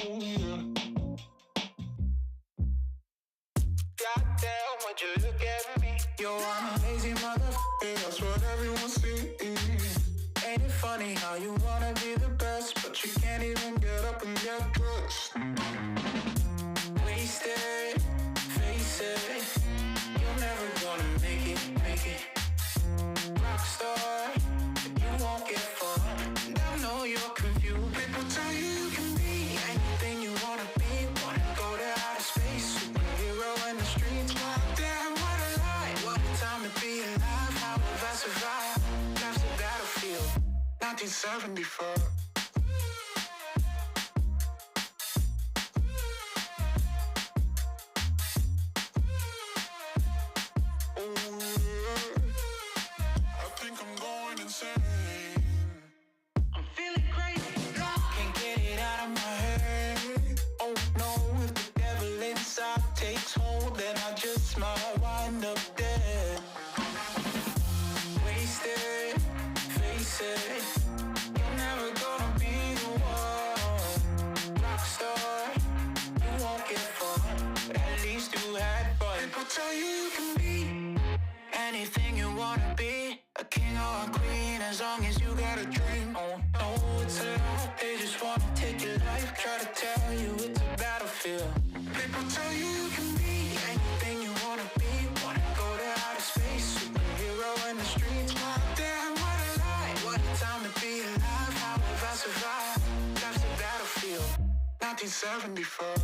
Goddamn, would you look at me? Yo, I'm a lazy motherfucker, that's what everyone sees. Ain't it funny how you wanna be the best, but you can't even get up and get dressed? Wasted, face it, you're never gonna make it. Rockstar, you won't get far. And I know you're confused. People tell you you can be anything you wanna be. Wanna go to outer space, superhero in the streets. Wow, damn, what a lie. What a time to be alive. How have I survived? Life's a battlefield, 1974. Takes hold, then I just might wind up dead. Wasted, face it, you're never gonna be the one. Rockstar, you won't get far, but at least you had fun. People tell you you can be anything you wanna be, a king or a queen, as long as you got a dream. Oh no, it's a lie, they just wanna take your life, try to tell you it's a battlefield. People tell you you can be anything you wanna be. Wanna go to outer space, superhero in the streets. Wow, damn, what a lie. What a time to be alive. How have I survived? Life's a battlefield, 1974.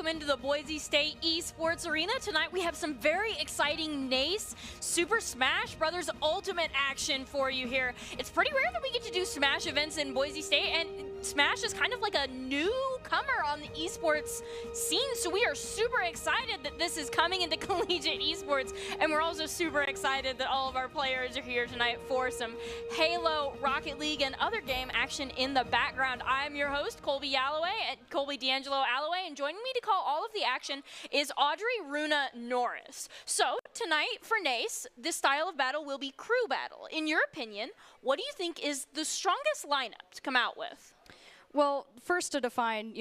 welcome into the Boise State Esports Arena. Tonight we have some very exciting NACE Super Smash Brothers Ultimate action for you here. It's pretty rare that we get to do Smash events in Boise State, and Smash is kind of like a newcomer on the esports scene, so we are super excited that this is coming into Collegiate Esports, and we're also super excited that all of our players are here tonight for some Halo, Rocket League, and other game action in the background. I'm your host, Colby D'Angelo Alloway, and joining me to call all of the action is Audrey Runa Norris. So tonight for NACE, this style of battle will be crew battle. In your opinion, what do you think is the strongest lineup to come out with? Well, first to define,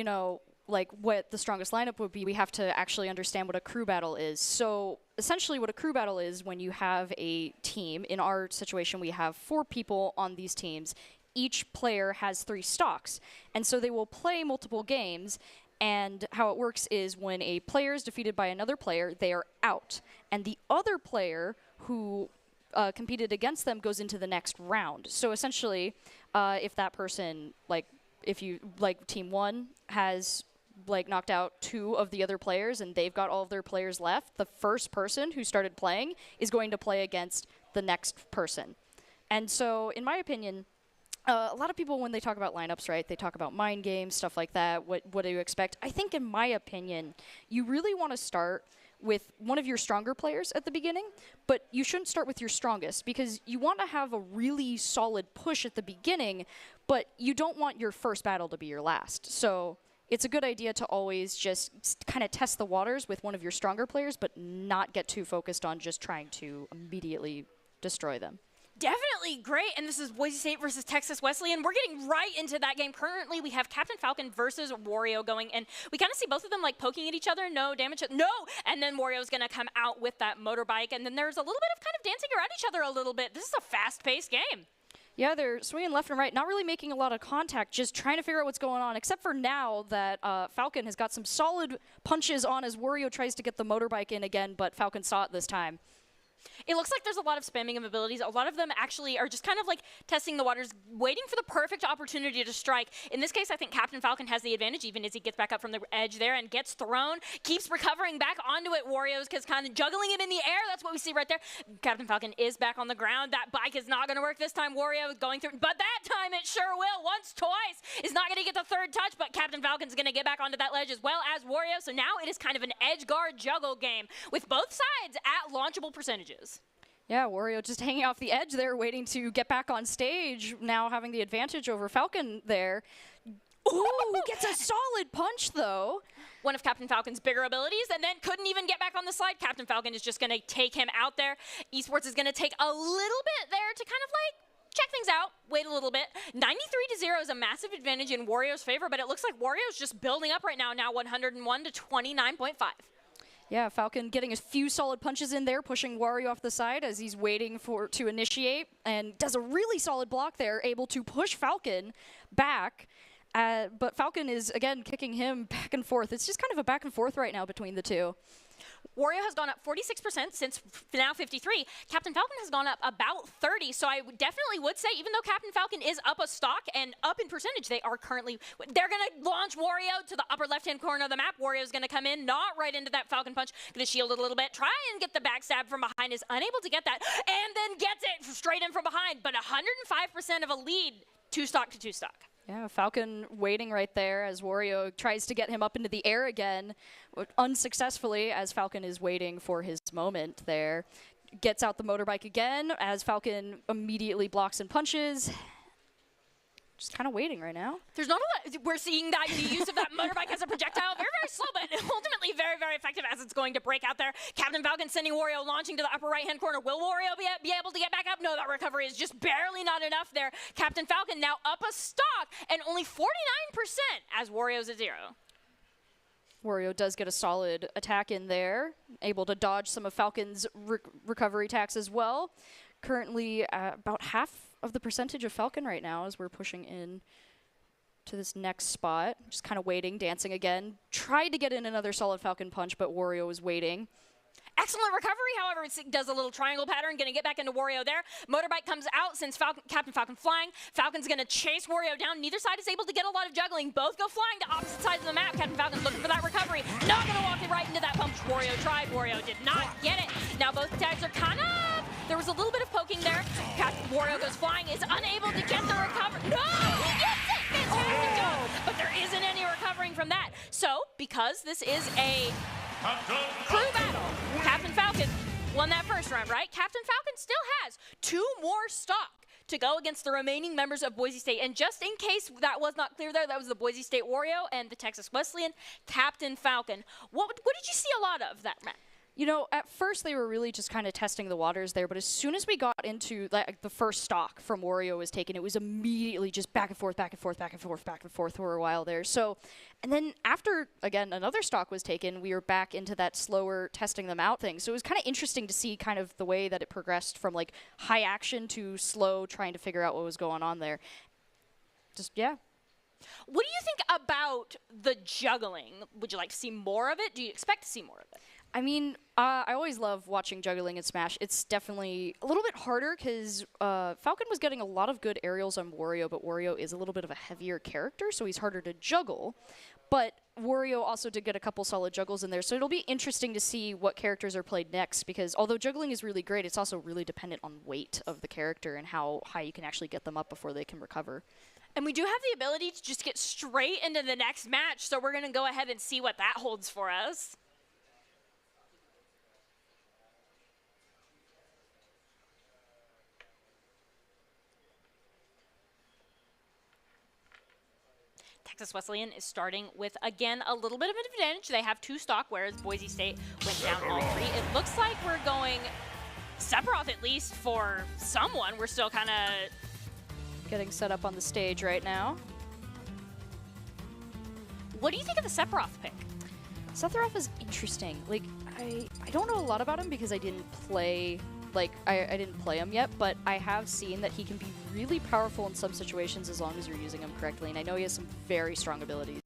like what the strongest lineup would be, we have to actually understand what a crew battle is. So essentially what a crew battle is when you have a team. In our situation, we have 4 people on these teams. Each player has 3 stocks. And so they will play multiple games. And how it works is when a player is defeated by another player, they are out. And the other player who competed against them goes into the next round. So essentially, if that person, if team 1 has knocked out 2 of the other players and they've got all of their players left, the first person who started playing is going to play against the next person. And so, in my opinion, a lot of people, when they talk about lineups, right, they talk about mind games, stuff like that. What do you expect? I think, in my opinion, you really want to start with one of your stronger players at the beginning, but you shouldn't start with your strongest because you want to have a really solid push at the beginning, but you don't want your first battle to be your last. So it's a good idea to always just kind of test the waters with one of your stronger players, but not get too focused on just trying to immediately destroy them. Definitely great, and this is Boise State versus Texas Wesleyan. We're getting right into that game. Currently, we have Captain Falcon versus Wario going, and we kind of see both of them poking at each other. No damage, no! And then Wario's going to come out with that motorbike, and then there's a little bit of kind of dancing around each other a little bit. This is a fast-paced game. Yeah, they're swinging left and right, not really making a lot of contact, just trying to figure out what's going on, except for now that Falcon has got some solid punches on as Wario tries to get the motorbike in again, but Falcon saw it this time. It looks like there's a lot of spamming of abilities. A lot of them actually are just kind of testing the waters, waiting for the perfect opportunity to strike. In this case, I think Captain Falcon has the advantage, even as he gets back up from the edge there and gets thrown, keeps recovering back onto it. Wario's kind of juggling him in the air. That's what we see right there. Captain Falcon is back on the ground. That bike is not going to work this time. Wario is going through, but that time it sure will. Once, twice. Is not going to get the third touch, but Captain Falcon's going to get back onto that ledge as well as Wario. So now it is kind of an edge guard juggle game with both sides at launchable percentages. Yeah, Wario just hanging off the edge there, waiting to get back on stage, now having the advantage over Falcon there. Ooh, gets a solid punch, though. One of Captain Falcon's bigger abilities, and then couldn't even get back on the slide. Captain Falcon is just going to take him out there. Esports is going to take a little bit there to kind of check things out, wait a little bit. 93-0 is a massive advantage in Wario's favor, but it looks like Wario's just building up right now, 101 to 29.5. Yeah, Falcon getting a few solid punches in there, pushing Wario off the side as he's waiting to initiate, and does a really solid block there, able to push Falcon back. But Falcon is, again, kicking him back and forth. It's just kind of a back and forth right now between the two. Wario has gone up 46% since now 53. Captain Falcon has gone up about 30. So I definitely would say, even though Captain Falcon is up a stock and up in percentage, they're going to launch Wario to the upper left-hand corner of the map. Wario's going to come in, not right into that Falcon punch, going to shield it a little bit, try and get the backstab from behind, is unable to get that, and then gets it straight in from behind. But 105% of a lead, 2-stock to 2-stock. Yeah, Falcon waiting right there as Wario tries to get him up into the air again, unsuccessfully as Falcon is waiting for his moment there. Gets out the motorbike again as Falcon immediately blocks and punches. Just kind of waiting right now. There's not a lot. We're seeing that the use of that motorbike as a projectile. Very, very slow, but ultimately very, very effective as it's going to break out there. Captain Falcon sending Wario launching to the upper right-hand corner. Will Wario be able to get back up? No, that recovery is just barely not enough there. Captain Falcon now up a stock and only 49% as Wario's at 0. Wario does get a solid attack in there, able to dodge some of Falcon's recovery attacks as well. Currently about half of the percentage of Falcon right now as we're pushing in to this next spot. Just kind of waiting, dancing again. Tried to get in another solid Falcon punch, but Wario was waiting. Excellent recovery, however, it does a little triangle pattern, gonna get back into Wario there. Motorbike comes out, sends Captain Falcon flying. Falcon's gonna chase Wario down. Neither side is able to get a lot of juggling. Both go flying to opposite sides of the map. Captain Falcon's looking for that recovery. Not gonna walk it right into that pump. Wario tried, Wario did not get it. Now both tags are kind of, there was a little bit of poking there. Wario goes flying, is unable to get the recovery. No, he gets it, fantastic job. But there isn't any recovering from that. So, because this is a crew battle, Captain Falcon won that first round, right? Captain Falcon still has 2 more stock to go against the remaining members of Boise State. And just in case that was not clear there, that was the Boise State Wario and the Texas Wesleyan Captain Falcon. What did you see a lot of that match? You know, at first they were really just kind of testing the waters there, but as soon as we got into like the first stock from Wario was taken, it was immediately just back and forth, back and forth, back and forth, back and forth for a while there. So, and then after, again, another stock was taken, we were back into that slower testing them out thing. So it was kind of interesting to see kind of the way that it progressed from like high action to slow, trying to figure out what was going on there. Just, yeah. What do you think about the juggling? Would you like to see more of it? Do you expect to see more of it? I mean, I always love watching juggling in Smash. It's definitely a little bit harder because Falcon was getting a lot of good aerials on Wario, but Wario is a little bit of a heavier character, so he's harder to juggle. But Wario also did get a couple solid juggles in there, so it'll be interesting to see what characters are played next, because although juggling is really great, it's also really dependent on weight of the character and how high you can actually get them up before they can recover. And we do have the ability to just get straight into the next match, so we're going to go ahead and see what that holds for us. Texas Wesleyan is starting with, again, a little bit of an advantage. They have 2 stock, whereas Boise State went down all 3. It looks like we're going Sephiroth, at least, for someone. We're still kind of getting set up on the stage right now. What do you think of the Sephiroth pick? Sephiroth is interesting. Like, I don't know a lot about him because I didn't play... Like, I didn't play him yet, but I have seen that he can be really powerful in some situations as long as you're using him correctly, and I know he has some very strong abilities.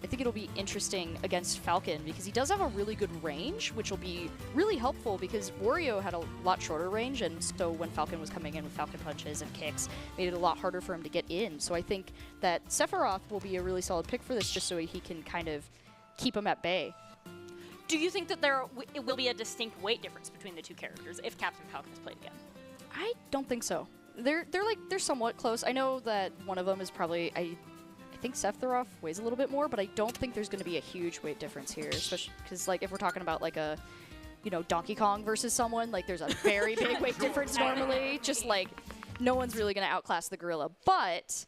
I think it'll be interesting against Falcon because he does have a really good range, which will be really helpful because Wario had a lot shorter range, and so when Falcon was coming in with Falcon punches and kicks, made it a lot harder for him to get in. So I think that Sephiroth will be a really solid pick for this just so he can kind of keep him at bay. Do you think that it will be a distinct weight difference between the 2 characters if Captain Falcon is played again? I don't think so. They're somewhat close. I know that one of them is probably I think Sephiroth weighs a little bit more, but I don't think there's going to be a huge weight difference here, especially because like if we're talking about like a Donkey Kong versus someone, like there's a very big weight difference normally. Just like no one's really going to outclass the gorilla, but.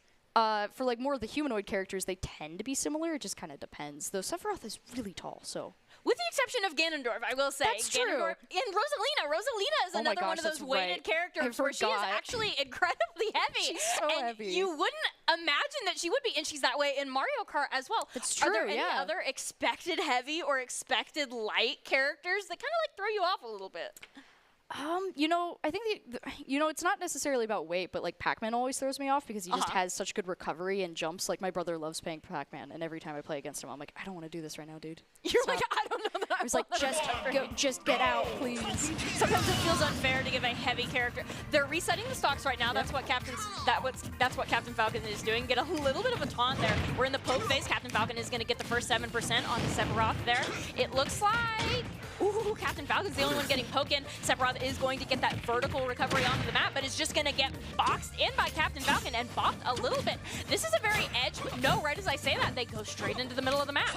For like more of the humanoid characters, they tend to be similar. It just kind of depends. Though Sephiroth is really tall, so. With the exception of Ganondorf, I will say. That's true. And Rosalina. Rosalina is another one of those weighted characters where she is actually incredibly heavy. She's so heavy. You wouldn't imagine that she would be, and she's that way in Mario Kart as well. It's true, Are there any other expected heavy or expected light characters that kind of like throw you off a little bit? I think it's not necessarily about weight, but like Pac-Man always throws me off because he just has such good recovery and jumps. Like my brother loves playing Pac-Man, and every time I play against him, I'm like, I don't want to do this right now, dude. You're like, I don't know that I was like, just get out, please. Sometimes it feels unfair to give a heavy character. They're resetting the stocks right now. That's what Captain Falcon is doing. Get a little bit of a taunt there. We're in the poke phase. Captain Falcon is going to get the first 7% on Sephiroth there. It looks like, ooh, Captain Falcon's the only one getting poken. Sephiroth is going to get that vertical recovery onto the map, but is just going to get boxed in by Captain Falcon and bopped a little bit. This is a very edge. No, right as I say that, they go straight into the middle of the map.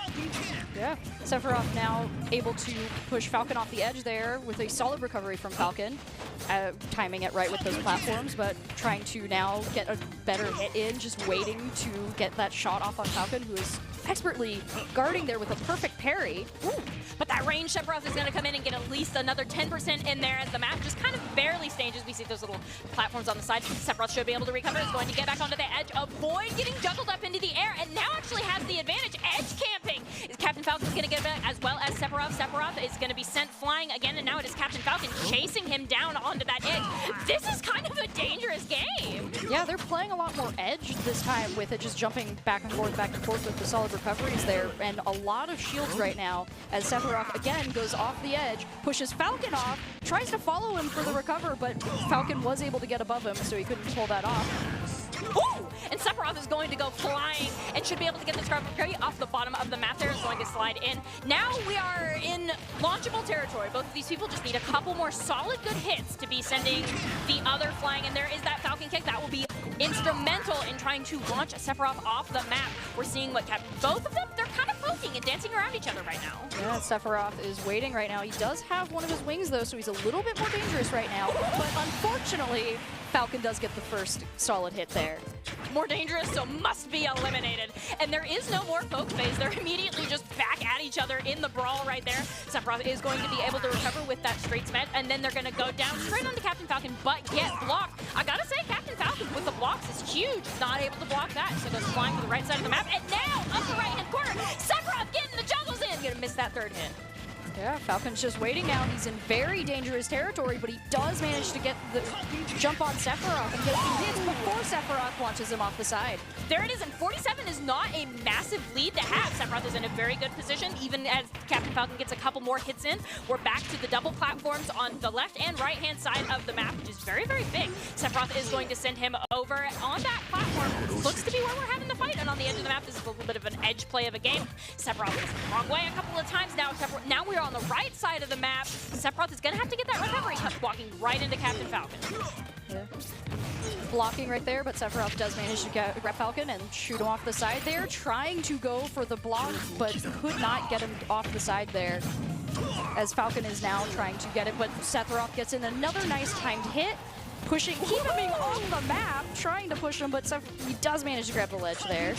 Yeah. Sephiroth now able to push Falcon off the edge there with a solid recovery from Falcon. Timing it right with those platforms, but trying to now get a better hit in, just waiting to get that shot off on Falcon, who is expertly guarding there with a perfect parry. Ooh, but that range Sephiroth is going to come in and get at least another 10% in there as the map just kind of barely stages. We see those little platforms on the side. Sephiroth should be able to recover. Is going to get back onto the edge, avoid getting juggled up into the air, and now actually has the advantage. Edge camping. Captain Falcon is going to get back, as well as Sephiroth. Sephiroth is going to be sent flying again, and now it is Captain Falcon chasing him down onto that edge. This is kind of a dangerous game. Yeah, they're playing a lot more edge this time with it just jumping back and forth with the solid recoveries there, and a lot of shields right now as Sephiroth again goes off the edge, pushes Falcon off, tries to follow him for the recover, but Falcon was able to get above him, so he couldn't pull that off. Ooh! And Sephiroth is going to go flying and should be able to get this recovery off the bottom of the map there. Is going to slide in. Now we are in launchable territory. Both of these people just need a couple more solid good hits to be sending the other flying, and there is that Falcon kick that will be instrumental in trying to launch Sephiroth off the map. We're seeing what both of them, they're kind of poking and dancing around each other right now. Yeah, Sephiroth is waiting right now. He does have one of his wings though, so he's a little bit more dangerous right now, but unfortunately, Falcon does get the first solid hit there. More dangerous, so must be eliminated. And there is no more poke phase. They're immediately just back at each other in the brawl right there. Sephiroth is going to be able to recover with that straight smash, and then they're going to go down straight onto Captain Falcon, but get blocked. I gotta say, Captain Falcon with the blocks is huge. Not able to block that, so goes flying to the right side of the map. And now, up the right-hand corner, Sephiroth getting the juggles in. Gonna miss that third hit. Yeah, Falcon's just waiting now. He's in very dangerous territory, but he does manage to get the jump on Sephiroth and get a few hits before Sephiroth launches him off the side. There it is, and 47 is not a massive lead to have. Sephiroth is in a very good position, even as Captain Falcon gets a couple more hits in. We're back to the double platforms on the left and right-hand side of the map, which is very, very big. Sephiroth is going to send him over on that platform. Looks to be where we're having the fight, and on the edge of the map, this is a little bit of an edge play of a game. Sephiroth is the wrong way a couple of times now. Now we're on the right side of the map. Sephiroth is going to have to get that recovery. Walking right into Captain Falcon. Yeah. Blocking right there, but Sephiroth does manage to get Falcon and shoot him off the side there. Trying to go for the block, but could not get him off the side there. As Falcon is now trying to get it, but Sephiroth gets in another nice timed hit. Pushing, keeping him on the map, trying to push him, but he does manage to grab the ledge there.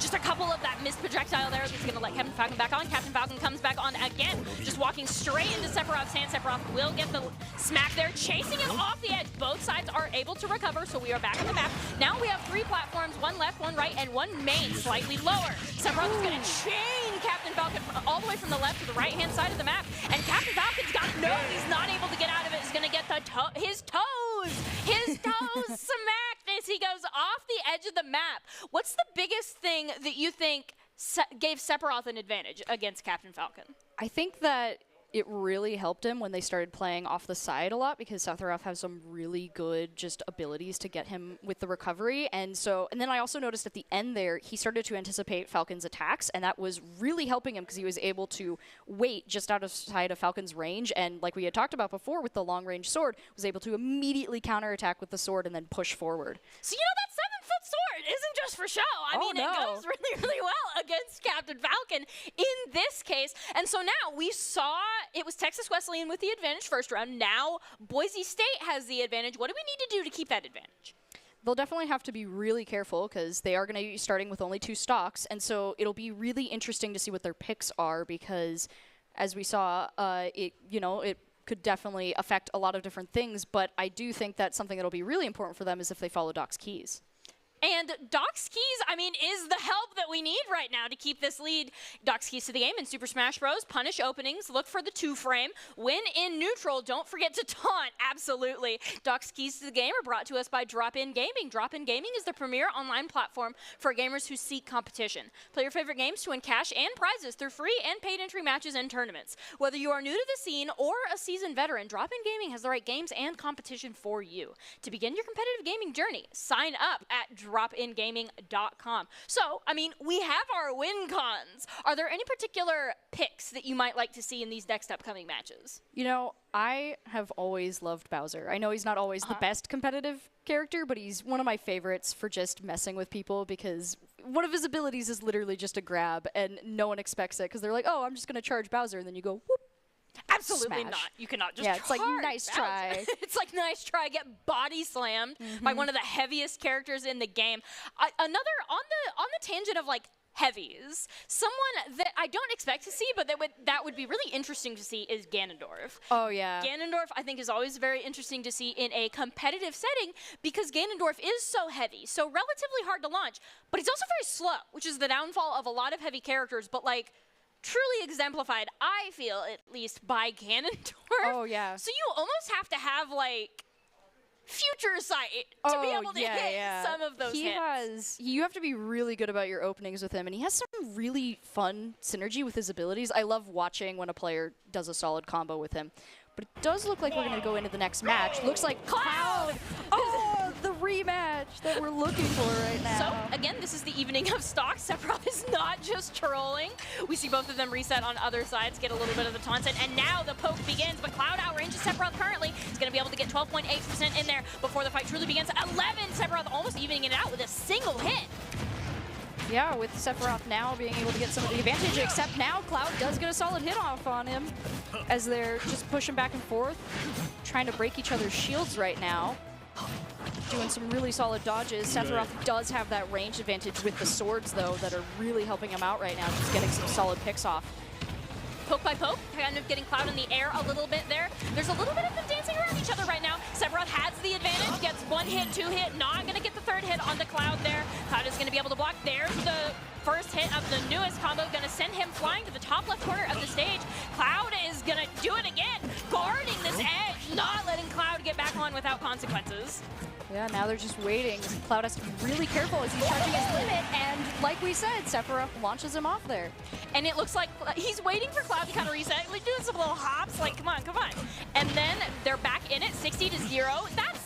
Just a couple of that missed projectile there. He's going to let Captain Falcon back on. Captain Falcon comes back on again, just walking straight into Sephiroth's hand. Sephiroth will get the smack there, chasing him off the edge. Both sides are able to recover, so we are back on the map. Now we have 3 platforms, 1 left, 1 right, and 1 main, slightly lower. Sephiroth is going to chain Captain Falcon all the way from the left to the right-hand side of the map, and Captain Falcon's got no, he's not able to get out of it. He's going to get his toes smacked as he goes off the edge of the map. What's the biggest thing that you think gave Sephiroth an advantage against Captain Falcon? I think that it really helped him when they started playing off the side a lot, because Sephiroth has some really good just abilities to get him with the recovery. And then I also noticed at the end there, he started to anticipate Falcon's attacks, and that was really helping him because he was able to wait just outside of Falcon's range. And like we had talked about before with the long range sword, was able to immediately counterattack with the sword and then push forward. So, that 7-foot sword isn't just for show. I mean, it goes really, really well against Captain Falcon in this case. And so now we saw it was Texas Wesleyan with the advantage first round. Now Boise State has the advantage. What do we need to do to keep that advantage? They'll definitely have to be really careful because they are going to be starting with only 2 stocks. And so it'll be really interesting to see what their picks are, because as we saw, it could definitely affect a lot of different things. But I do think that something that'll be really important for them is if they follow Doc's keys. And Doc's keys, I mean, is the help that we need right now to keep this lead. Doc's keys to the game in Super Smash Bros. Punish openings, look for the 2-frame, win in neutral, don't forget to taunt, absolutely. Doc's keys to the game are brought to us by Drop-In Gaming. Drop-In Gaming is the premier online platform for gamers who seek competition. Play your favorite games to win cash and prizes through free and paid entry matches and tournaments. Whether you are new to the scene or a seasoned veteran, Drop-In Gaming has the right games and competition for you. To begin your competitive gaming journey, sign up at dropingaming.com. So, I mean, we have our win cons. Are there any particular picks that you might like to see in these next upcoming matches? I have always loved Bowser. I know he's not always the best competitive character, but he's one of my favorites for just messing with people, because one of his abilities is literally just a grab, and no one expects it because they're like, oh, I'm just going to charge Bowser, and then you go, whoop. Absolutely Smash. not. You cannot just it's like, nice Bowser. try. It's like, nice try. Get body slammed by one of the heaviest characters in the game. Another, on the tangent of, like, heavies, someone that I don't expect to see, but that would be really interesting to see is Ganondorf. Oh, yeah. Ganondorf, I think, is always very interesting to see in a competitive setting, because Ganondorf is so heavy, so relatively hard to launch, but he's also very slow, which is the downfall of a lot of heavy characters, but, like, truly exemplified, I feel, at least, by Ganondorf. Oh, yeah. So you almost have to have, like, future sight to be able to hit some of those hits. You have to be really good about your openings with him, and he has some really fun synergy with his abilities. I love watching when a player does a solid combo with him. But it does look like we're going to go into the next match. Looks like Cloud! Oh, the rematch that we're looking for right now. So, again, this is the evening of stock. Sephiroth is not just trolling. We see both of them reset on other sides, get a little bit of the taunted, and now the poke begins. But Cloud outranges Sephiroth currently. He's going to be able to get 12.8% in there before the fight truly begins. 11! Sephiroth almost evening it out with a single hit. Yeah, with Sephiroth now being able to get some of the advantage, except now Cloud does get a solid hit off on him as they're just pushing back and forth, trying to break each other's shields right now. Doing some really solid dodges. Sephiroth does have that range advantage with the swords, though, that are really helping him out right now, just getting some solid picks off. Poke by poke, kind of getting Cloud in the air a little bit there. There's a little bit of them dancing around each other right now. Sephiroth has the advantage, gets 1 hit, 2 hit, not going to get the 3rd hit on the Cloud there. Cloud is going to be able to block. There's the first hit of the newest combo, going to send him flying to the top left corner of the stage. Cloud is going to do it again, guarding this edge, not letting Cloud get back on without consequences. Yeah, now they're just waiting. Cloud has to be really careful as he's charging his limit, and like we said, Sephiroth launches him off there. And it looks like he's waiting for Cloud to kind of reset. We're doing some little hops, like, come on, come on. And then they're back in it, 60-0. That's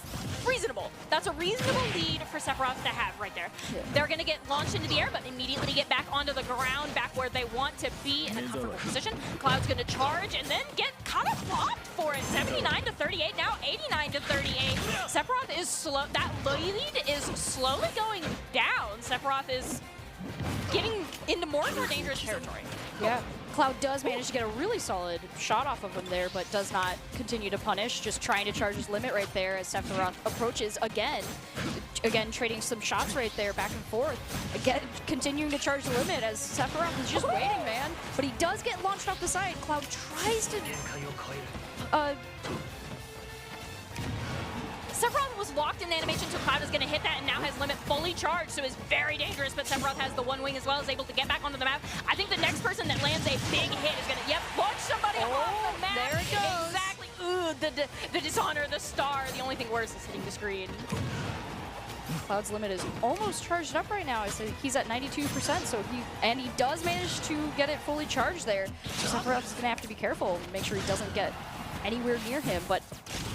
reasonable. That's a reasonable lead for Sephiroth to have right there. Yeah. They're going to get launched into the air, but immediately get back onto the ground, back where they want to be in a comfortable position. Cloud's going to charge and then get kind of popped for it. 79-38, now 89-38. Sephiroth is slow. That lead is slowly going down. Sephiroth is getting into more and more dangerous territory. Yeah. Cloud does manage to get a really solid shot off of him there, but does not continue to punish, just trying to charge his limit right there as Sephiroth approaches again. Again, trading some shots right there, back and forth. Again, continuing to charge the limit as Sephiroth is just waiting, man. But he does get launched off the side. Cloud tries to... Sephiroth was locked in animation, so Cloud is going to hit that and now has limit fully charged, so is very dangerous, but Sephiroth has the 1 wing as well, is able to get back onto the map. I think the next person that lands a big hit is going to, launch somebody off the map. There it goes. Exactly. Ooh, the dishonor, the star. The only thing worse is hitting the screen. Cloud's limit is almost charged up right now. I said he's at 92%, so he does manage to get it fully charged there. So Sephiroth's going to have to be careful and make sure he doesn't get anywhere near him, but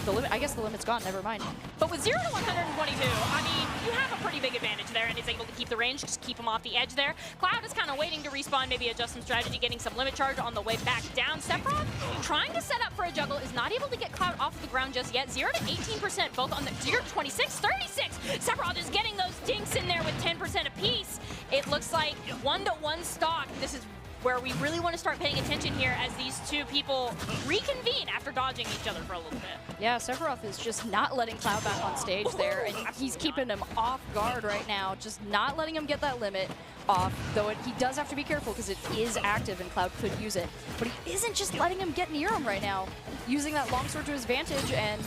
the limit, I guess the limit's gone, never mind. But with 0 to 122, I mean, you have a pretty big advantage there, and he's able to keep the range, just keep him off the edge there. Cloud is kind of waiting to respawn, maybe adjust some strategy, getting some limit charge on the way back down. Sephiroth, trying to set up for a juggle, is not able to get Cloud off of the ground just yet. 0 to 18%, both on the 0 to 26, 36. Sephiroth is getting those dinks in there with 10% apiece. It looks like 1-to-1 stock. This is where we really want to start paying attention here as these two people reconvene after dodging each other for a little bit. Yeah, Sephiroth is just not letting Cloud back on stage there, and he's keeping him off guard right now, just not letting him get that limit off, though he does have to be careful because it is active and Cloud could use it. But he isn't just letting him get near him right now, using that longsword to his advantage and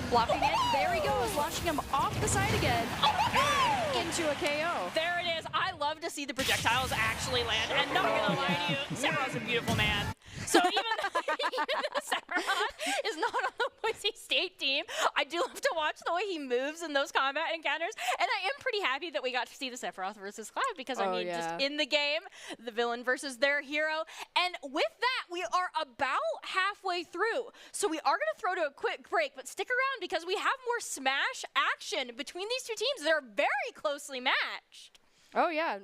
blocking it. There he goes, launching him off the side again into a KO. There it is. I love to see the projectiles actually land, and not gonna lie to you, Sephiroth's a beautiful man. So even though Sephiroth is not on the Boise State team, I do love to watch the way he moves in those combat encounters, and I am pretty happy that we got to see the Sephiroth versus Cloud because, I mean, just in the game, the villain versus their hero. And with that, we are about halfway through. So we are going to throw to a quick break, but stick around because we have more Smash action between these two teams that are very closely matched. Oh, yeah.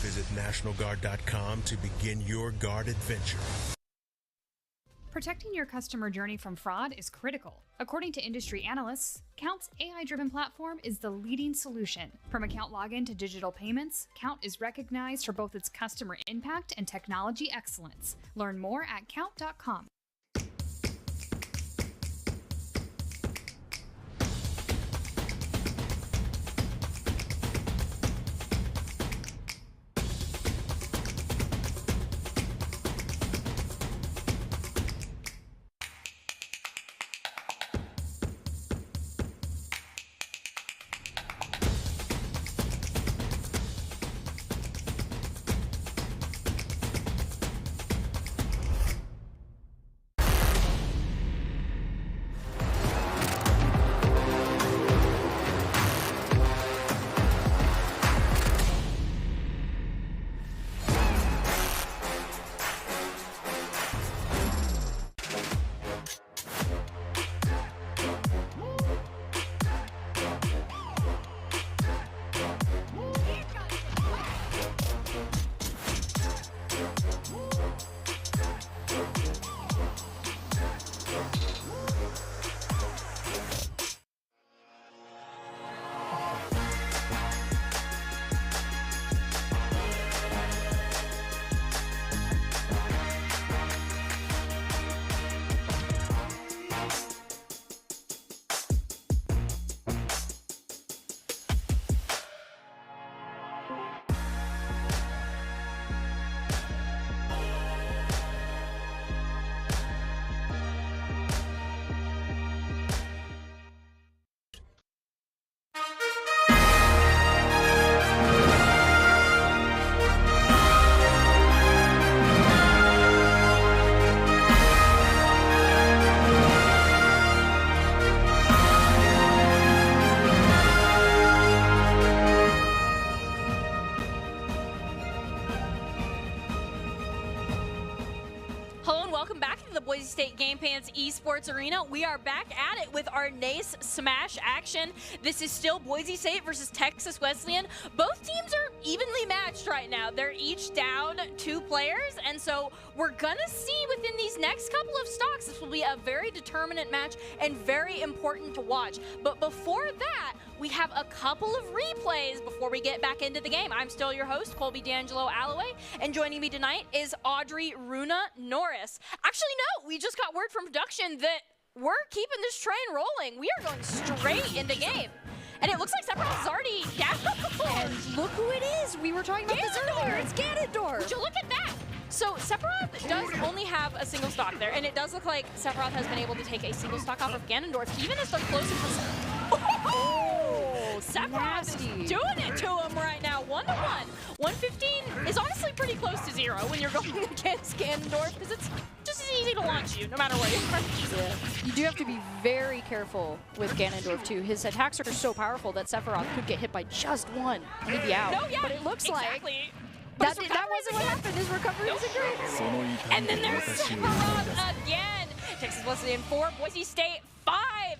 Visit NationalGuard.com to begin your guard adventure. Protecting your customer journey from fraud is critical. According to industry analysts, Count's AI-driven platform is the leading solution. From account login to digital payments, Count is recognized for both its customer impact and technology excellence. Learn more at Count.com. Game Pants Esports Arena. We are back at it with our NACE Smash action. This is still Boise State versus Texas Wesleyan. Both teams are evenly matched right now. They're each down 2 players, and so we're gonna see within these next couple of stocks, this will be a very determinant match and very important to watch. But before that, we have a couple of replays before we get back into the game. I'm still your host, Colby D'Angelo Alloway, and joining me tonight is Audrey Runa Norris. Actually, no, we just got word from production that we're keeping this train rolling. We are going straight into game. And it looks like Sephiroth is already down. And look who it is. We were talking about this earlier. It's Ganondorf. Would you look at that? So Sephiroth does only have a single stock there, and it does look like Sephiroth has been able to take a single stock off of Ganondorf, even as they're close to Sephiroth is doing it to him right now, 1-1. 115 is honestly pretty close to 0 when you're going against Ganondorf, because it's just as easy to launch you, no matter where you are. Yeah. You do have to be very careful with Ganondorf, too. His attacks are so powerful that Sephiroth could get hit by just one and he'd be out. No, yeah, but it looks exactly. like that wasn't what happened. His recovery isn't great. And then there's Sephiroth again. Texas Wesleyan 4, Boise State 5.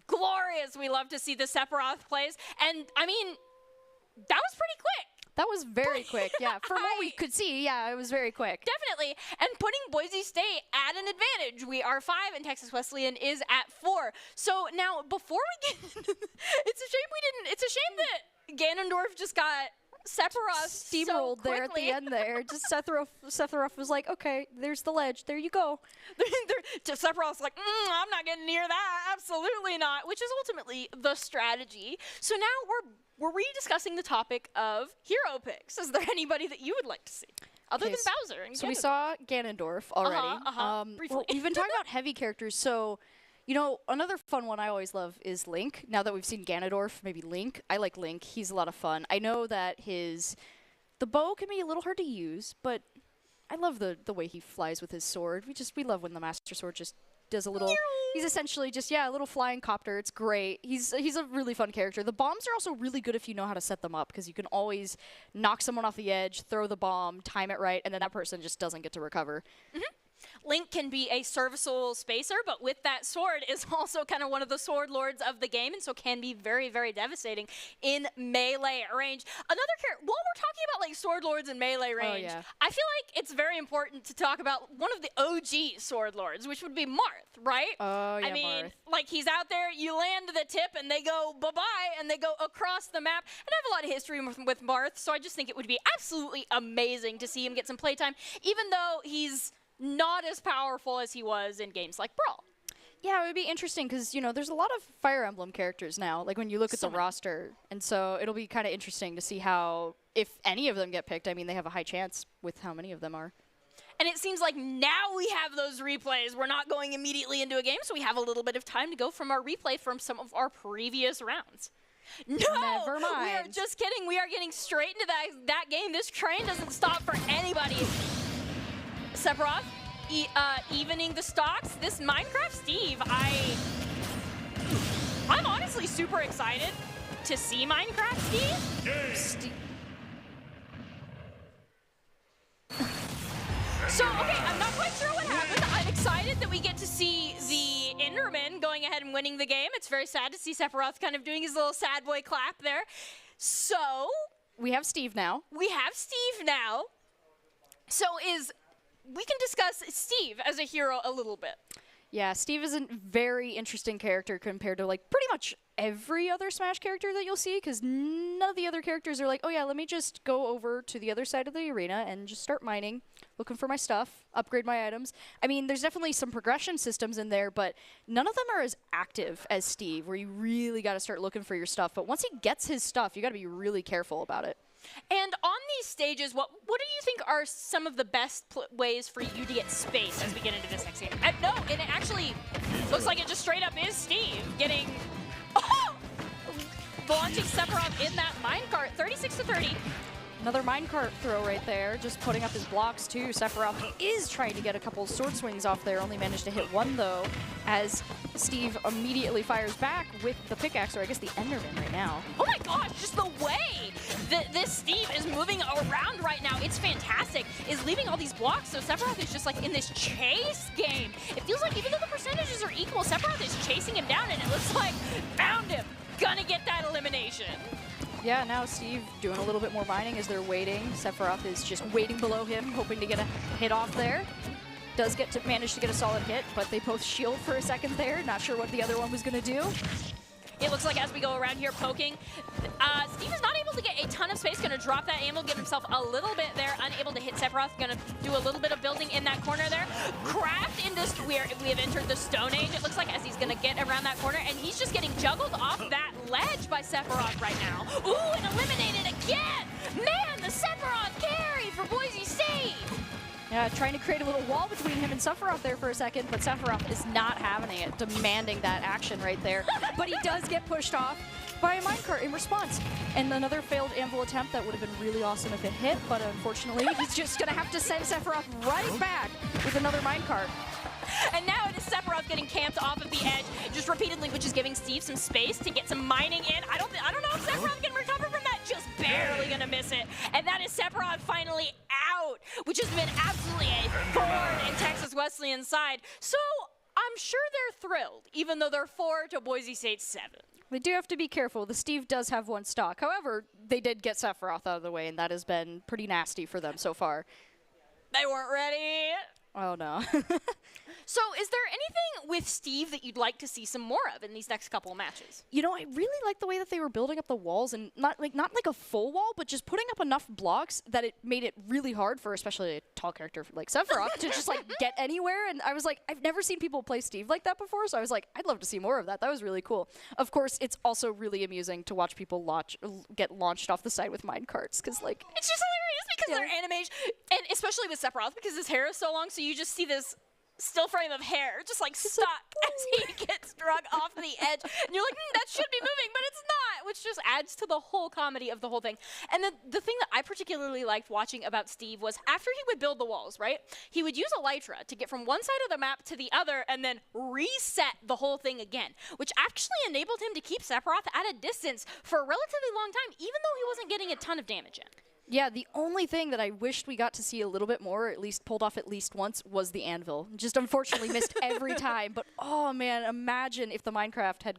Glorious. We love to see the Sephiroth plays. And, I mean, that was pretty quick. That was very quick, yeah. From what we could see, yeah, it was very quick. Definitely. And putting Boise State at an advantage. We are 5 and Texas Wesleyan is at 4. So now, before we get it's a shame we didn't. It's a shame that Ganondorf just got Sephiroth steamrolled so there at the end there. Just Sephiroth was like, okay, there's the ledge. There you go. Sephiroth's like, I'm not getting near that. Absolutely not. Which is ultimately the strategy. So now we're rediscussing the topic of hero picks. Is there anybody that you would like to see? Other than Bowser and So Ganondorf? we saw Ganondorf already. Briefly. We've been talking about heavy characters, so you know, another fun one I always love is Link. Now that we've seen Ganondorf, maybe Link. I like Link. He's a lot of fun. I know that the bow can be a little hard to use, but I love the way he flies with his sword. We love when the Master Sword just does a little. He's essentially just a little flying copter. It's great. He's a really fun character. The bombs are also really good if you know how to set them up, because you can always knock someone off the edge, throw the bomb, time it right, and then that person just doesn't get to recover. Link can be a serviceable spacer, but with that sword is also kind of one of the sword lords of the game, and so can be very, very devastating in melee range. Another character, while we're talking about like sword lords and melee range, I feel like it's very important to talk about one of the OG sword lords, which would be Marth, right? Oh, yeah, I mean, Marth. like he's out there, you land the tip, and they go bye-bye, and they go across the map. And I have a lot of history with Marth, so I just think it would be absolutely amazing to see him get some playtime, even though he's not as powerful as he was in games like Brawl. Yeah, it would be interesting because, you know, there's a lot of Fire Emblem characters now, like when you look at the roster. And so it'll be kind of interesting to see how, if any of them get picked, I mean, they have a high chance with how many of them are. And it seems like now we have those replays. We're not going immediately into a game, so we have a little bit of time to go from our replay from some of our previous rounds. No! Never mind. We are just kidding. We are getting straight into that game. This train doesn't stop for anybody. Sephiroth, evening the stocks. This Minecraft Steve, I'm honestly super excited to see Minecraft Steve. So, okay, I'm not quite sure what happened. I'm excited that we get to see the Enderman going ahead and winning the game. It's very sad to see Sephiroth kind of doing his little sad boy clap there. So, we have Steve now. So we can discuss Steve as a hero a little bit. Yeah, Steve is a very interesting character compared to, like, pretty much every other Smash character that you'll see, because none of the other characters are like, oh yeah, let me just go over to the other side of the arena and just start mining, looking for my stuff, upgrade my items. I mean, there's definitely some progression systems in there, but none of them are as active as Steve, where you really got to start looking for your stuff. But once he gets his stuff, you got to be really careful about it. And on these stages, what do you think are some of the best ways for you to get space as we get into this next game? No, and it actually looks like it just straight up is Steve getting... Oh! Launching Sephiroth in that minecart, 36-30. Another minecart throw right there, just putting up his blocks too. Sephiroth is trying to get a couple sword swings off there, only managed to hit one though, as Steve immediately fires back with the pickaxe, or I guess the Enderman right now. Oh my gosh, just the way that this Steve is moving around right now. It's fantastic. Is leaving all these blocks, so Sephiroth is just like in this chase game. It feels like even though the percentages are equal, Sephiroth is chasing him down, and it looks like found him. Gonna get that elimination. Yeah, now Steve doing a little bit more mining as they're waiting. Sephiroth is just waiting below him, hoping to get a hit off there. Does manage to get a solid hit, but they both shield for a second there. Not sure what the other one was going to do. It looks like as we go around here poking, Steve is not able to get a ton of space. Going to drop that anvil, give himself a little bit there. Unable to hit Sephiroth. Going to do a little bit of building in that corner there. Craft into we have entered the Stone Age. It looks like as he's going to get around that corner, and he's just getting juggled off that ledge by Sephiroth right now. Ooh, and eliminated again. Man, the Sephiroth carry for Boise State. Yeah, trying to create a little wall between him and Sephiroth there for a second, but Sephiroth is not having it, demanding that action right there. But he does get pushed off by a minecart in response. And another failed anvil attempt that would have been really awesome if it hit, but unfortunately, he's just going to have to send Sephiroth right back with another minecart. And now it is Sephiroth getting camped off of the edge, just repeatedly, which is giving Steve some space to get some mining in. I don't know if Sephiroth can recover from that. Just barely gonna miss it. And that is Sephiroth finally out, which has been absolutely a thorn in Texas Wesleyan's side. So I'm sure they're thrilled, even though they're 4 to Boise State's 7. They do have to be careful. The Steve does have one stock. However, they did get Sephiroth out of the way, and that has been pretty nasty for them so far. They weren't ready. Oh, no. So is there anything with Steve that you'd like to see some more of in these next couple of matches? You know, I really like the way that they were building up the walls, and not like a full wall, but just putting up enough blocks that it made it really hard for especially a tall character like Sephiroth to just like get anywhere. And I was like, I've never seen people play Steve like that before, so I was like, I'd love to see more of that. That was really cool. Of course, it's also really amusing to watch people get launched off the side with minecarts, because like it's just hilarious because their animation, and especially with Sephiroth because his hair is so long, so you just see this still frame of hair just like stuck as he gets drug off the edge, and you're like, that should be moving, but it's not, which just adds to the whole comedy of the whole thing. And the thing that I particularly liked watching about Steve was after he would build the walls, right, he would use Elytra to get from one side of the map to the other and then reset the whole thing again, which actually enabled him to keep Sephiroth at a distance for a relatively long time, even though he wasn't getting a ton of damage in. Yeah, the only thing that I wished we got to see a little bit more, or at least pulled off at least once, was the anvil. Just unfortunately missed every time. But oh man, imagine if the Minecraft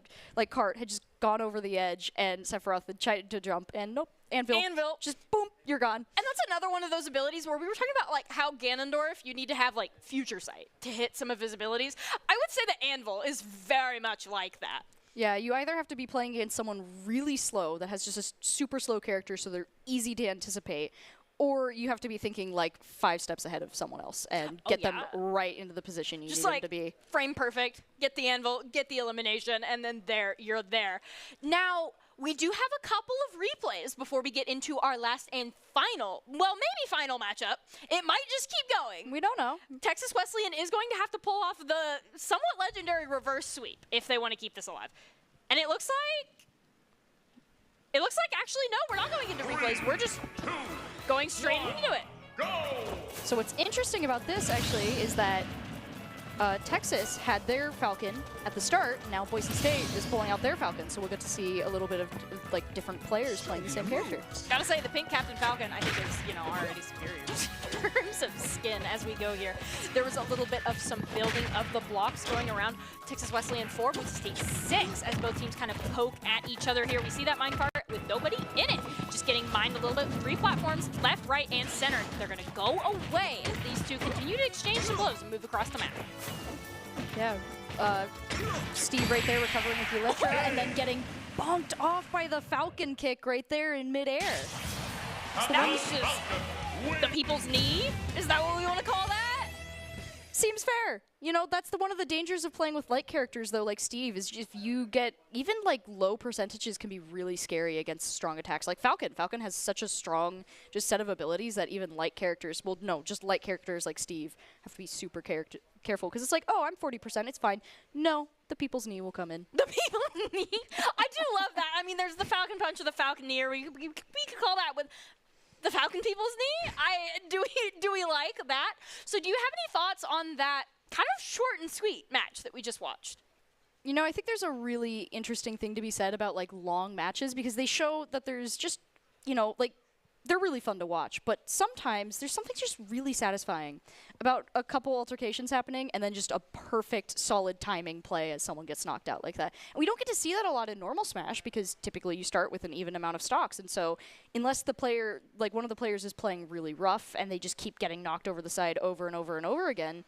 cart had just gone over the edge and Sephiroth had tried to jump, and nope, anvil. Just boom, you're gone. And that's another one of those abilities where we were talking about like how Ganondorf, you need to have like future sight to hit some of his abilities. I would say the anvil is very much like that. Yeah, you either have to be playing against someone really slow that has just a super slow character so they're easy to anticipate, or you have to be thinking like 5 steps ahead of someone else and get them right into the position you need them to be. Frame perfect, get the anvil, get the elimination, and then you're there. Now, we do have a couple of replays before we get into our last and final, well, maybe final matchup. It might just keep going. We don't know. Texas Wesleyan is going to have to pull off the somewhat legendary reverse sweep if they want to keep this alive. And it looks like actually, no, we're not going into replays. We're just going straight into it. So what's interesting about this, actually, is that Texas had their Falcon at the start. Now Boise State is pulling out their Falcon, so we'll get to see a little bit of like different players playing the same character. Gotta say, the pink Captain Falcon, I think is, already superior in terms of skin as we go here. There was a little bit of some building of the blocks going around. Texas Wesleyan 4, Boise State 6, as both teams kind of poke at each other here. We see that minecart with nobody in it, just getting mined a little bit. 3 platforms, left, right, and center. They're gonna go away as these two continue to exchange some blows and move across the map. Yeah, Steve right there recovering with the Elytra and then getting bonked off by the Falcon kick right there in midair. That was just the people's knee? Is that what we want to call that? Seems fair. That's one of the dangers of playing with light characters, though, like Steve, is if you get even like low percentages can be really scary against strong attacks. Like Falcon. Falcon has such a strong just set of abilities that even light characters, well, no, just light characters like Steve have to be super careful, because it's like, oh, I'm 40%, it's fine. No, the people's knee will come in. The people's knee? I do love that. I mean, there's the Falcon punch or the Falconeer. We could call that with the Falcon people's knee. Do we like that? So do you have any thoughts on that kind of short and sweet match that we just watched? I think there's a really interesting thing to be said about like long matches, because they show that there's just, like they're really fun to watch, but sometimes there's something just really satisfying about a couple altercations happening and then just a perfect, solid timing play as someone gets knocked out like that. And we don't get to see that a lot in normal Smash because typically you start with an even amount of stocks, and so unless the player, like one of the players is playing really rough and they just keep getting knocked over the side over and over and over again,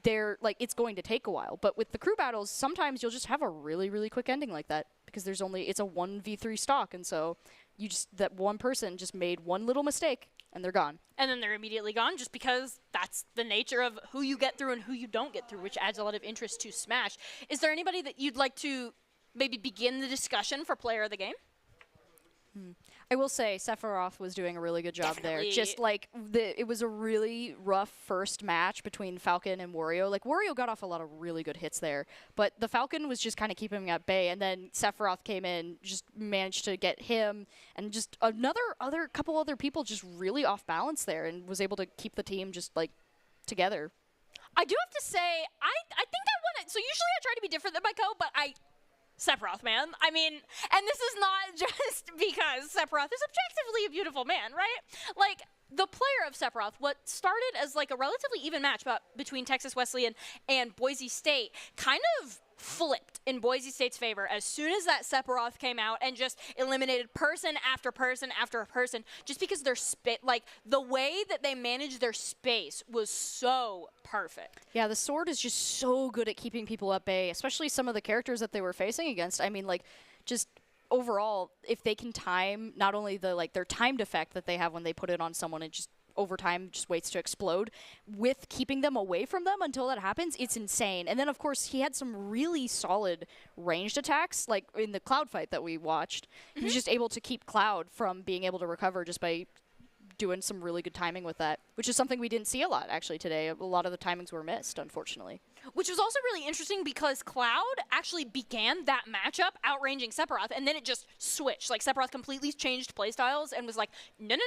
they're like, it's going to take a while. But with the crew battles, sometimes you'll just have a really, really quick ending like that because it's a 1v3 stock, and so that one person just made one little mistake and they're gone. And then they're immediately gone just because that's the nature of who you get through and who you don't get through, which adds a lot of interest to Smash. Is there anybody that you'd like to maybe begin the discussion for player of the game? I will say Sephiroth was doing a really good job Definitely. there. Just like it was a really rough first match between Falcon and Wario. Like Wario got off a lot of really good hits there, but the Falcon was just kind of keeping him at bay. And then Sephiroth came in, just managed to get him, and just couple other people just really off balance there, and was able to keep the team just like together. I do have to say, I think that one. So usually I try to be different than my co, but Sephiroth, man. I mean, and this is not just because Sephiroth is objectively a beautiful man, right? Like, the player of Sephiroth, what started as like a relatively even match between Texas Wesleyan and Boise State, kind of flipped in Boise State's favor as soon as that Sephiroth came out and just eliminated person after person after person, just because their the way that they managed their space was so perfect. Yeah, the sword is just so good at keeping people at bay, especially some of the characters that they were facing against. I mean, like, just overall, if they can time not only their timed effect that they have when they put it on someone and just over time just waits to explode, with keeping them away from them until that happens, it's insane. And then, of course, he had some really solid ranged attacks, like in the Cloud fight that we watched. He was just able to keep Cloud from being able to recover just by doing some really good timing with that, which is something we didn't see a lot, actually, today. A lot of the timings were missed, unfortunately. Which was also really interesting because Cloud actually began that matchup outranging Sephiroth, and then it just switched. Like, Sephiroth completely changed playstyles and was like, no,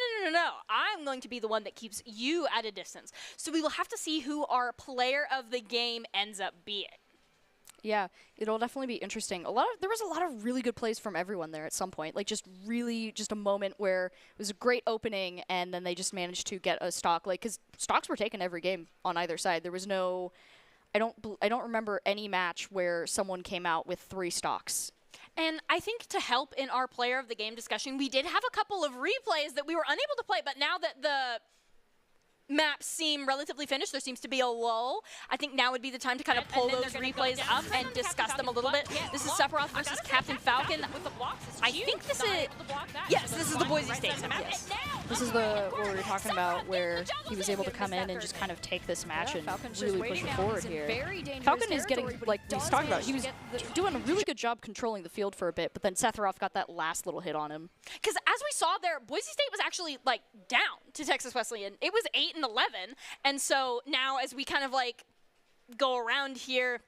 I'm going to be the one that keeps you at a distance. So we will have to see who our player of the game ends up being. Yeah, it'll definitely be interesting. There was a lot of really good plays from everyone there at some point. Like, just a moment where it was a great opening, and then they just managed to get a stock. Like, because stocks were taken every game on either side. There was no, I don't remember any match where someone came out with 3 stocks. And I think to help in our player of the game discussion, we did have a couple of replays that we were unable to play, but now that the maps seem relatively finished, there seems to be a lull. I think now would be the time to kind of pull those replays up and discuss them a little bit. This is Sephiroth versus Captain Falcon. I think this is, yes, this is the Boise State map. Yes. This is what we were talking about, where he was able to come in and just kind of take this match and really push it forward here. Falcon is getting, like he's talking about, he was doing a really good job controlling the field for a bit, but then Sephiroth got that last little hit on him. Because as we saw there, Boise State was actually like down to Texas Wesleyan. It was 8-11, and so now as we kind of like go around here,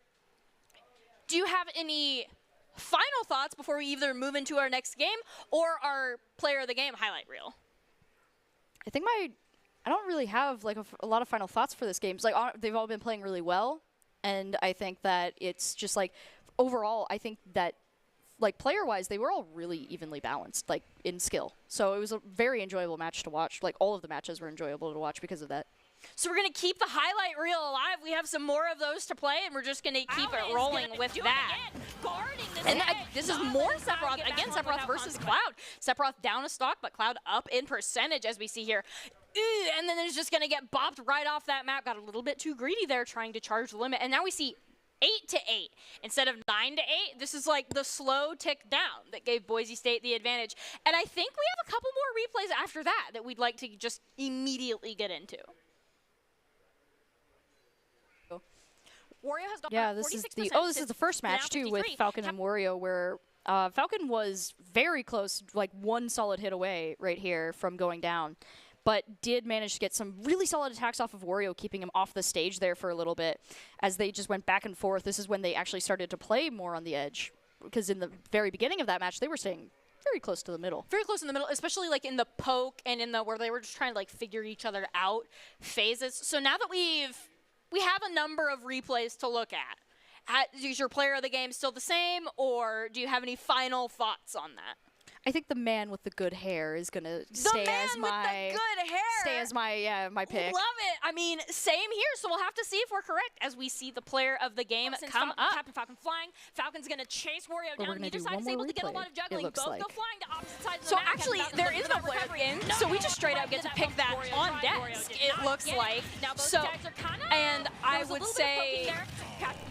do you have any final thoughts before we either move into our next game or our player of the game highlight reel? I think I don't really have like a lot of final thoughts for this game. It's like they've all been playing really well, and I think that it's just like overall, I think that like player-wise, they were all really evenly balanced, like in skill. So it was a very enjoyable match to watch. Like all of the matches were enjoyable to watch because of that. So we're going to keep the highlight reel alive. We have some more of those to play, and we're just going to keep it rolling with that. And this is more Sephiroth. Again, Sephiroth versus Cloud. Sephiroth down a stock, but Cloud up in percentage, as we see here. And then it's just going to get bopped right off that map. Got a little bit too greedy there trying to charge the limit. And now we see 8-8 instead of 9-8. This is like the slow tick down that gave Boise State the advantage. And I think we have a couple more replays after that we'd like to just immediately get into. Wario has got this is the first match too with Falcon and Wario, where Falcon was very close, like one solid hit away right here from going down, but did manage to get some really solid attacks off of Wario, keeping him off the stage there for a little bit as they just went back and forth. This is when they actually started to play more on the edge, because in the very beginning of that match, they were staying very close to the middle. Very close in the middle, especially like in the poke and in the where they were just trying to like figure each other out phases. So now that we have a number of replays to look at. Is your player of the game still the same, or do you have any final thoughts on that? I think the man with the good hair is gonna stay as my my pick. Love it. I mean, same here. So we'll have to see if we're correct as we see the player of the game come up. Captain Falcon flying. Falcon's gonna chase Wario down. Neither side is able to get a lot of juggling. Both go flying to opposite sides of the map. So actually, there is no player in. So we just straight up get to pick that on desk. It looks like. So, and I would say.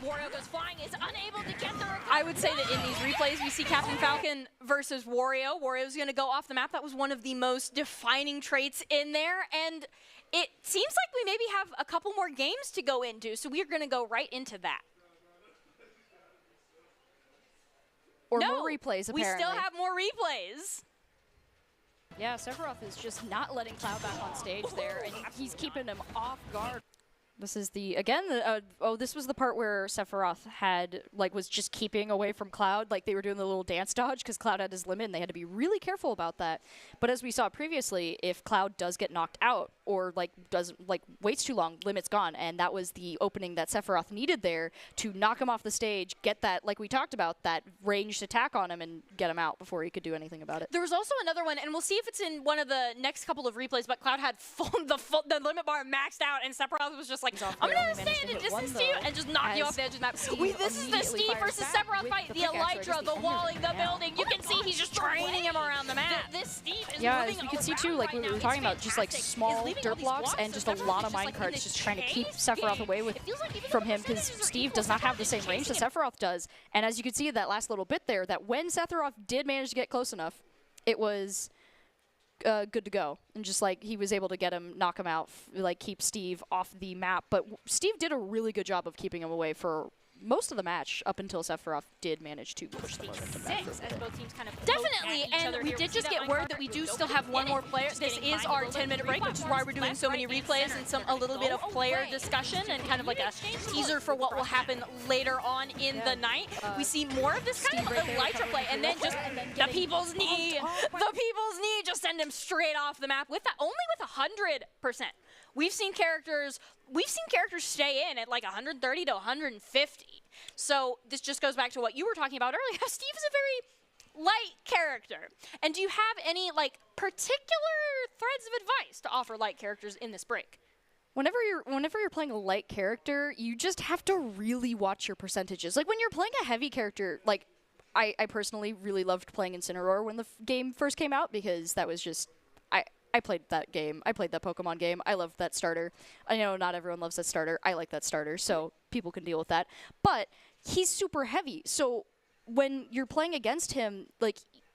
Wario goes flying, is unable to get the recovery. I would say that in these replays, we see Captain Falcon versus Wario. Wario's going to go off the map. That was one of the most defining traits in there. And it seems like we maybe have a couple more games to go into, so we're going to go right into that. Or more replays, apparently. We still have more replays. Yeah, Sephiroth is just not letting Cloud back on stage there, and he's keeping him off guard. This is the, again, this was the part where Sephiroth had, was just keeping away from Cloud. Like, they were doing the little dance dodge because Cloud had his limit, and they had to be really careful about that. But as we saw previously, if Cloud does get knocked out or, waits too long, limit's gone. And that was the opening that Sephiroth needed there to knock him off the stage, get that, like we talked about, that ranged attack on him and get him out before he could do anything about it. There was also another one, and we'll see if it's in one of the next couple of replays, but Cloud had the limit bar maxed out, and Sephiroth was just like, I'm going to stay at a distance to you and just knock you off the edge of the map. This is the Steve versus Sephiroth fight. The Elytra, the walling, the building. You can see he's just training him around the map. This Steve is as you can see too, like we were talking about, just like small dirt blocks and just a lot of minecarts just trying to keep Sephiroth away from him because Steve does not have the same range that Sephiroth does. And as you can see that last little bit there, that when Sephiroth did manage to get close enough, it was good to go, and just he was able to get him, knock him out, keep Steve off the map. But Steve did a really good job of keeping him away for most of the match up until Sephiroth did manage to push the momentum back. Definitely, and we did just get word that we do still have one more player. This is our 10-minute break, which is why we're doing so many replays and a little bit of player discussion and kind of like a teaser for what will happen later on in the night. We see more of this kind of Elytra play, and then just the people's knee. The people's knee just send him straight off the map with that, only with 100%. We've seen characters stay in at 130 to 150. So this just goes back to what you were talking about earlier. Steve is a very light character. And do you have any particular threads of advice to offer light characters in this break? Whenever you're playing a light character, you just have to really watch your percentages. Like when you're playing a heavy character, I personally really loved playing Incineroar when the game first came out because that was just I played that game. I played that Pokemon game. I loved that starter. I know not everyone loves that starter. I like that starter, so people can deal with that. But he's super heavy, so when you're playing against him,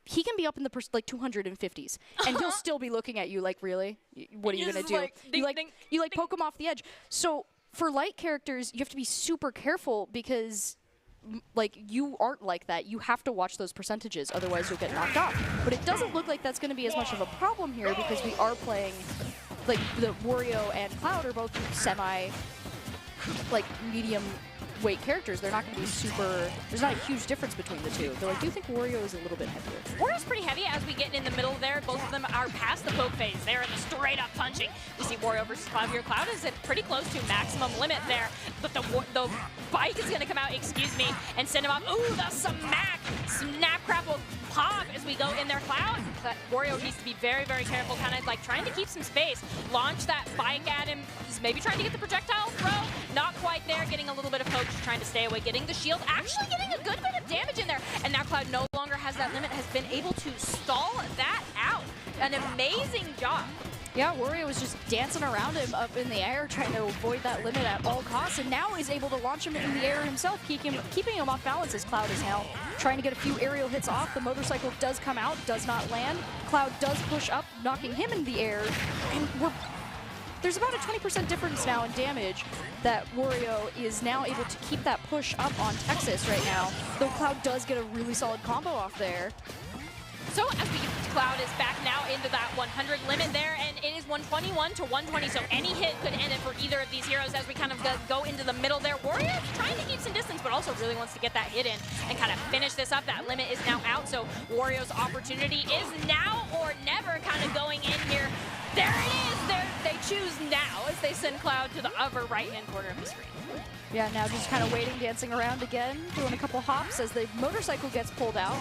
he can be up in the 250s, and he'll still be looking at you really? What are you gonna do? You poke him off the edge. So for light characters, you have to be super careful because you aren't like that. You have to watch those percentages, otherwise you'll get knocked off. But it doesn't look like that's going to be as much of a problem here because we are playing, the Wario and Cloud are both semi, medium weight characters. They're not going to be super, there's not a huge difference between the two, though I do think Wario is a little bit heavier. Wario's pretty heavy as we get in the middle there. Both of them are past the poke phase. They're in the straight up punching. We see Wario versus Cloud here. Cloud is at pretty close to maximum limit there, but the bike is going to come out, and send him off. Ooh, the smack! Snap, grapple, pop as we go in there. Cloud, but Wario needs to be very, very careful, kind of trying to keep some space. Launch that bike at him. He's maybe trying to get the projectile throw. Not quite there, getting a little bit of poke, just trying to stay away, getting the shield, actually getting a good bit of damage in there. And now Cloud no longer has that limit, has been able to stall that out. An amazing job. Yeah, Wario was just dancing around him up in the air, trying to avoid that limit at all costs, and now he's able to launch him in the air himself, keeping him off balance as Cloud is now trying to get a few aerial hits off. The motorcycle does come out, does not land. Cloud does push up, knocking him in the air, and there's about a 20% difference now in damage that Wario is now able to keep that push up on Texas right now, though Cloud does get a really solid combo off there. So as Cloud is back now into that 100 limit there, and it is 121 to 120, so any hit could end it for either of these heroes as we kind of go into the middle there. Wario trying to keep some distance, but also really wants to get that hit in and kind of finish this up. That limit is now out, so Wario's opportunity is now or never kind of going in here. There it is! They choose now as they send Cloud to the upper right-hand corner of the screen. Yeah, now just kind of waiting, dancing around again, doing a couple hops as the motorcycle gets pulled out.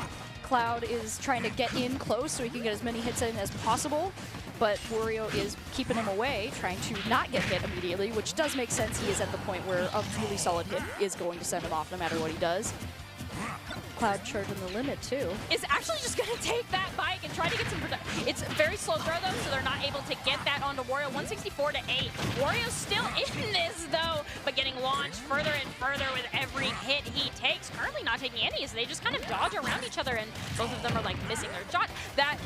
Cloud is trying to get in close so he can get as many hits in as possible, but Wario is keeping him away, trying to not get hit immediately, which does make sense. He is at the point where a really solid hit is going to send him off no matter what he does. Cloud charging the limit too. Is actually just going to take that bike and try to get some It's very slow throw though, so they're not able to get that onto Wario. 164 to 8. Wario's still in this though, but getting launched further and further with every hit he takes. Currently not taking any, so they just kind of dodge around each other, and both of them are like missing their shot. That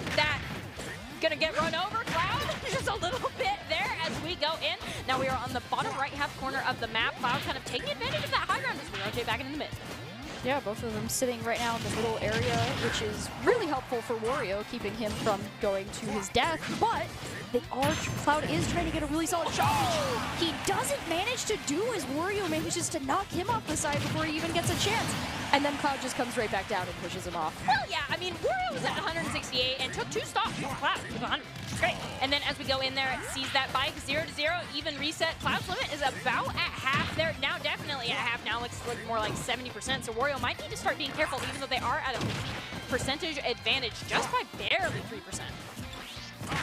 gonna get run over. Cloud just a little bit there as we go in. Now we are on the bottom right half corner of the map. Cloud kind of taking advantage of that high ground as we rotate back into the mid. Yeah, both of them sitting right now in the middle area, which is really helpful for Wario, keeping him from going to his death, but Cloud is trying to get a really solid shot, which he doesn't manage to do as Wario manages to knock him off the side before he even gets a chance. And then Cloud just comes right back down and pushes him off. Well, yeah, I mean, Wario was at 168 and took 2 stops from Cloud with 100. Great. And then as we go in there, sees that bike 0-0, even reset. Cloud's limit is about at half there. Now definitely at half. Now looks like more like 70%. So Wario might need to start being careful, even though they are at a percentage advantage just by barely 3%.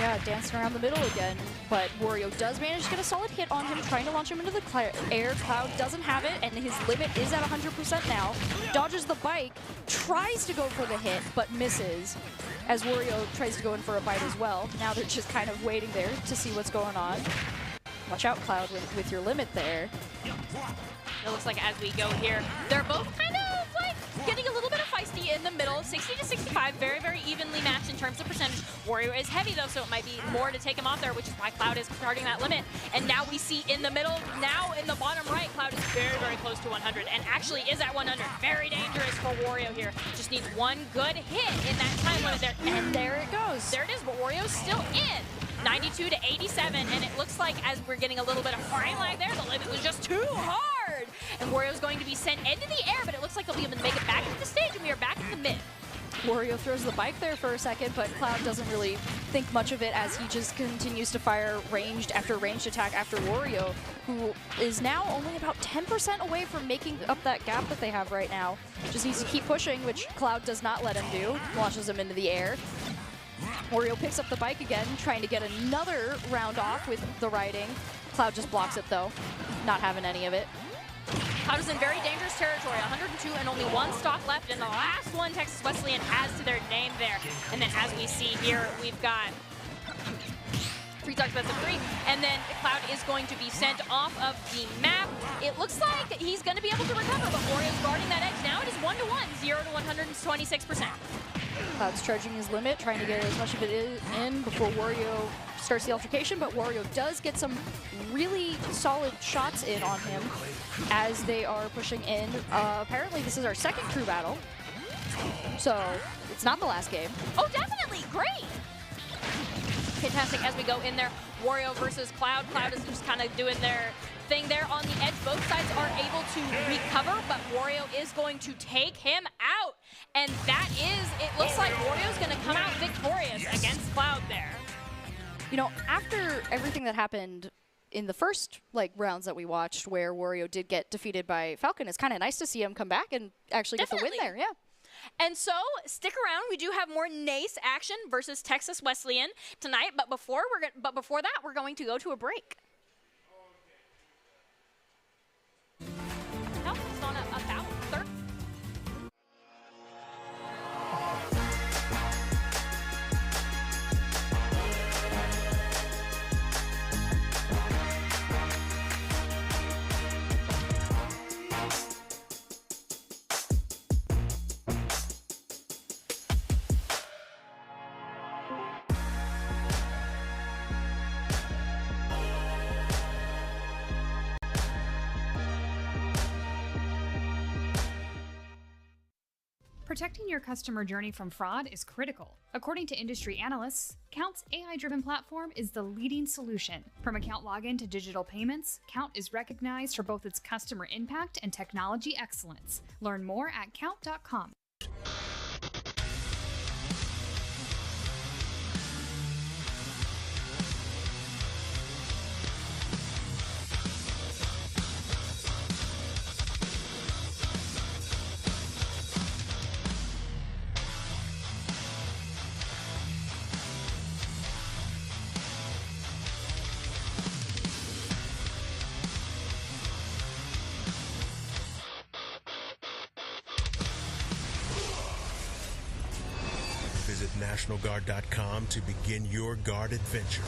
Yeah, dancing around the middle again, but Wario does manage to get a solid hit on him, trying to launch him into the air. Cloud doesn't have it, and his limit is at 100% now. Dodges the bike, tries to go for the hit, but misses, as Wario tries to go in for a bite as well. Now they're just kind of waiting there to see what's going on. Watch out, Cloud, with your limit there. It looks like as we go here, they're both kind of like getting a little bit of feisty in the middle. 60 to 65, very, very evenly matched in terms of percentage. Wario is heavy though, so it might be more to take him off there, which is why Cloud is charging that limit. And now we see in the middle, now in the bottom right, Cloud is very, very close to 100 and actually is at 100. Very dangerous for Wario here. Just needs one good hit in that time limit there. And there it goes. There it is, but Wario's still in. 92 to 87, and it looks like as we're getting a little bit of frame lag there, the limit was just too hard. And Wario's going to be sent into the air, but it looks like they'll be able to make it back into the stage, and we are back in the mid. Wario throws the bike there for a second, but Cloud doesn't really think much of it as he just continues to fire ranged after ranged attack after Wario, who is now only about 10% away from making up that gap that they have right now. Just needs to keep pushing, which Cloud does not let him do. Launches him into the air. Wario picks up the bike again, trying to get another round off with the riding. Cloud just blocks it though, not having any of it. Cloud is in very dangerous territory, 102 and only 1 stock left, and the last one Texas Wesleyan has to their name there. And then as we see here, we've got free stocks best of 3, and then Cloud is going to be sent off of the map. It looks like he's going to be able to recover, but Wario's guarding that edge. Now it is 1-1, 0 to 126%. Cloud's charging his limit, trying to get as much of it in before Wario starts the altercation, but Wario does get some really solid shots in on him as they are pushing in. Apparently this is our second crew battle, so it's not the last game. Oh, definitely, great. Fantastic as we go in there. Wario versus Cloud. Cloud is just kind of doing their thing there on the edge. Both sides are able to recover, but Wario is going to take him out. And that is, it looks like Wario's going to come out victorious against Cloud there. You know, after everything that happened in the first rounds that we watched where Wario did get defeated by Falcon, it's kind of nice to see him come back and actually get the win there. Yeah. And so, stick around. We do have more NACE action versus Texas Wesleyan tonight. But before that, we're going to go to a break. No, it's on about 30. Protecting your customer journey from fraud is critical. According to industry analysts, Count's AI-driven platform is the leading solution. From account login to digital payments, Count is recognized for both its customer impact and technology excellence. Learn more at count.com. NationalGuard.com to begin your guard adventure.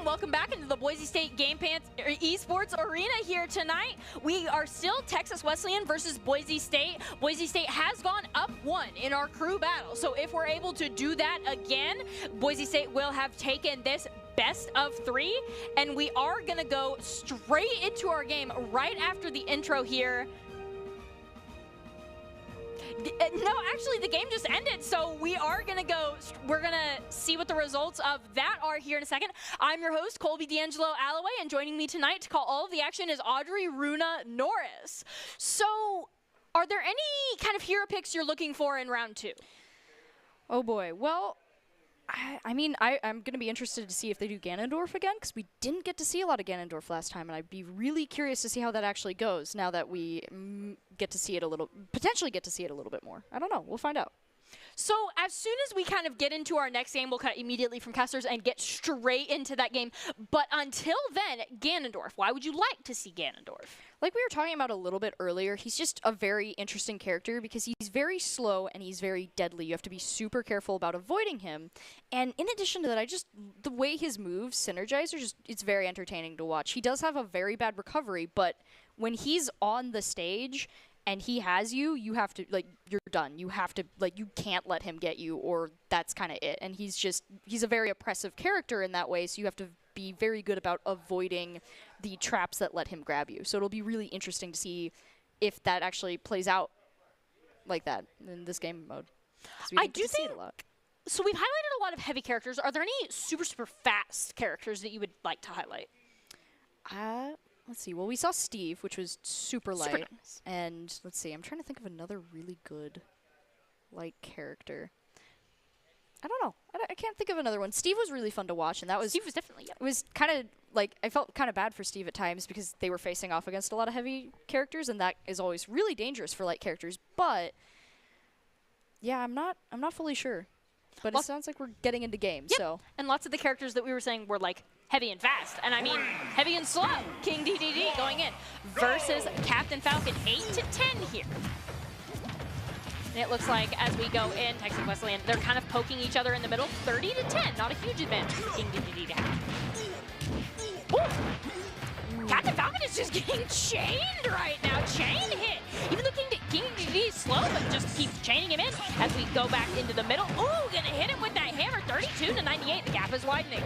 Welcome back into the Boise State Esports Arena here tonight. We are still Texas Wesleyan versus Boise State. Boise State has gone up 1 in our crew battle. So if we're able to do that again, Boise State will have taken this best of 3. And we are going to go straight into our game right after the intro here. No, actually, the game just ended, so we are going to go, we're going to see what the results of that are here in a second. I'm your host, Colby D'Angelo Alloway, and joining me tonight to call all of the action is Audrey Runa Norris. So, are there any kind of hero picks you're looking for in round 2? Oh boy, well, I mean, I'm going to be interested to see if they do Ganondorf again, because we didn't get to see a lot of Ganondorf last time, and I'd be really curious to see how that actually goes now that we get to see it potentially get to see it a little bit more. I don't know. We'll find out. So as soon as we kind of get into our next game, we'll cut immediately from casters and get straight into that game. But until then, Ganondorf, why would you like to see Ganondorf? Like we were talking about a little bit earlier, he's just a very interesting character because he's very slow and he's very deadly. You have to be super careful about avoiding him. And in addition to that, the way his moves synergize it's very entertaining to watch. He does have a very bad recovery, but when he's on the stage and he has you, you have to, you're done. You have to, you can't let him get you, or that's kind of it. And he's a very oppressive character in that way, so you have to be very good about avoiding the traps that let him grab you. So it'll be really interesting to see if that actually plays out like that in this game mode. I do see it a lot. So we've highlighted a lot of heavy characters. Are there any super, super fast characters that you would like to highlight? Let's see. Well, we saw Steve, which was super light. Super nice. And let's see. I'm trying to think of another really good light character. I don't know. I can't think of another one. Steve was really fun to watch, and that was... Steve was definitely, yeah. It was kind of, I felt kind of bad for Steve at times because they were facing off against a lot of heavy characters, and that is always really dangerous for light characters. But, yeah, I'm not fully sure. But it sounds like we're getting into games, yep. so... And lots of the characters that we were saying were, heavy and fast. And I mean, heavy and slow. King DDD going in versus Captain Falcon, 8-10 here. And it looks like as we go in, Texas Wesleyan, they're kind of poking each other in the middle, 30-10. Not a huge advantage for King DDD to have. Ooh. Captain Falcon is just getting chained right now. Chain hit. Even though King DDD is slow, but just keeps chaining him in as we go back into the middle. Ooh, gonna hit him with that hammer, 32-98. The gap is widening.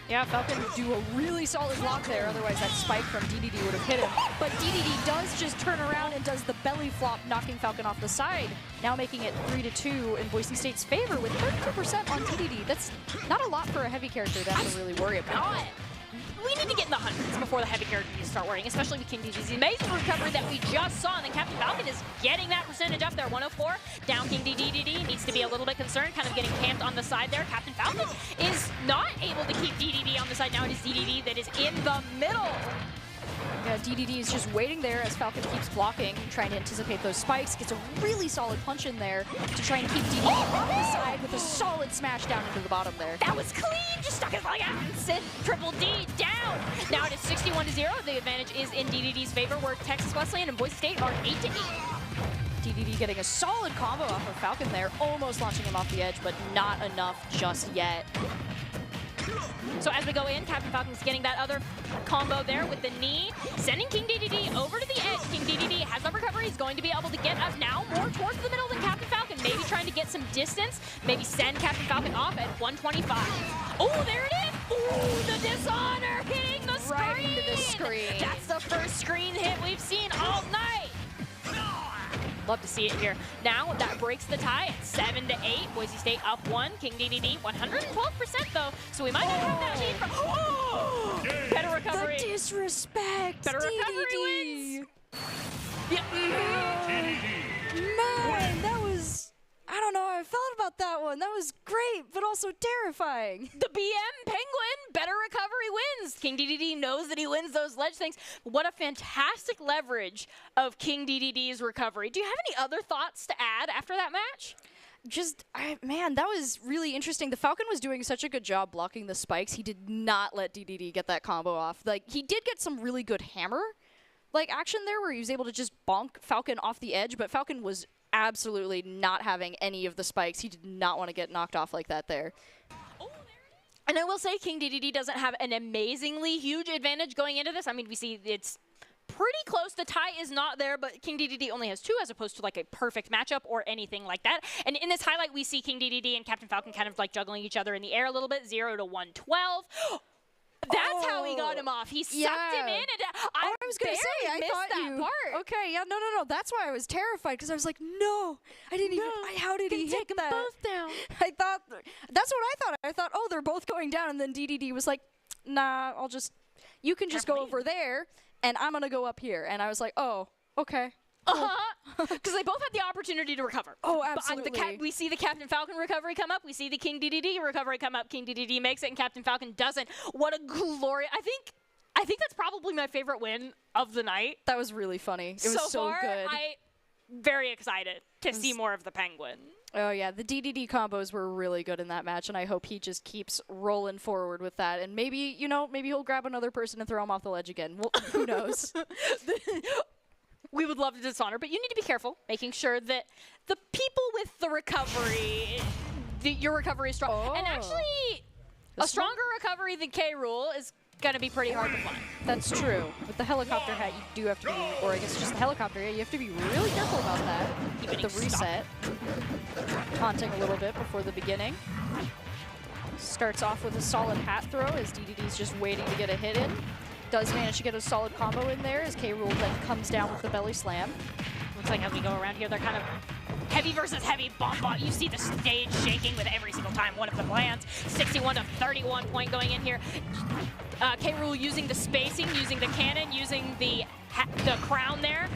Yeah, Falcon would do a really solid block there, otherwise that spike from DDD would have hit him. But DDD does just turn around and does the belly flop, knocking Falcon off the side, now making it 3-2 in Boise State's favor with 32% on DDD. That's not a lot for a heavy character to have to really worry about. We need to get in the hundreds before the heavy character needs to start worrying, especially with King DDD's amazing recovery that we just saw. And then Captain Falcon is getting that percentage up there, 104. Down King DDD needs to be a little bit concerned, kind of getting camped on the side there. Captain Falcon is not able to keep DDD on the side. Now it is DDD that is in the middle. Yeah, DDD is just waiting there as Falcon keeps blocking, trying to anticipate those spikes. Gets a really solid punch in there to try and keep DDD off the side with a solid smash down into the bottom there. That was clean, just stuck his leg out and sent Triple D down. Now it is 61-0. The advantage is in DDD's favor, where Texas Wesleyan and Boise State are 8-8. DDD getting a solid combo off of Falcon there, almost launching him off the edge, but not enough just yet. So as we go in, Captain Falcon's getting that other combo there with the knee, sending King DDD over to the edge. King DDD has the recovery. He's going to be able to get us now more towards the middle than Captain Falcon, maybe trying to get some distance, maybe send Captain Falcon off at 125. Oh, there it is! Ooh, the dishonor hitting the screen! Right into the screen. That's the first screen hit we've seen all night. Love to see it here. Now that breaks the tie at 7-8. Boise State up 1. King DDD 112% though, so we might not have that lead from. Oh! Better recovery. The disrespect. Better recovery DDD. wins. Yeah. Man, that was. I don't know how I felt about that one. That was great, but also terrifying. The BM Penguin, better recovery wins. King DDD knows that he wins those ledge things. What a fantastic leverage of King DDD's recovery. Do you have any other thoughts to add after that match? Man, that was really interesting. The Falcon was doing such a good job blocking the spikes. He did not let DDD get that combo off. Like, he did get some really good hammer, like, action there where he was able to just bonk Falcon off the edge, but Falcon was absolutely not having any of the spikes. He did not want to get knocked off like that there. And I will say King DDD doesn't have an amazingly huge advantage going into this. I mean, we see it's pretty close. The tie is not there, but King DDD only has 2 as opposed to like a perfect matchup or anything like that. And in this highlight, we see King DDD and Captain Falcon kind of like juggling each other in the air a little bit, 0 to 112. That's how he got him off. He sucked him in, and I was going to say, I thought that part. Okay, yeah, no. That's why I was terrified, because I was like, no, I didn't even. How did he hit that? Both down. I thought that's what I thought. I thought, oh, they're both going down, and then DDD was like, nah, you can just go over there, and I'm gonna go up here. And I was like, oh, okay. Cool. Because they both had the opportunity to recover. Oh, absolutely. We see the Captain Falcon recovery come up. We see the King DDD recovery come up. King DDD makes it, and Captain Falcon doesn't. What a glory! I think that's probably my favorite win of the night. That was really funny. It was so far, good. I'm very excited to see more of the Penguin. Oh yeah, the DDD combos were really good in that match, and I hope he just keeps rolling forward with that. And maybe, maybe he'll grab another person and throw him off the ledge again. Well, who knows? We would love to dishonor, but you need to be careful, making sure that the people with the recovery, your recovery is strong. Oh. And actually, a stronger recovery than K-Rule is going to be pretty hard to find. That's true. With the helicopter hat, you do have to be, or I guess just the helicopter hat, you have to be really careful about that. With the reset. Taunting a little bit before the beginning. Starts off with a solid hat throw as DDD's just waiting to get a hit in. Does manage to get a solid combo in there as K-Rule then comes down with the belly slam. Looks like as we go around here, they're kind of heavy versus heavy bomb bot. You see the stage shaking with every single time one of them lands. 61 to 31 point going in here. K-Rule using the spacing, using the cannon, using the crown there.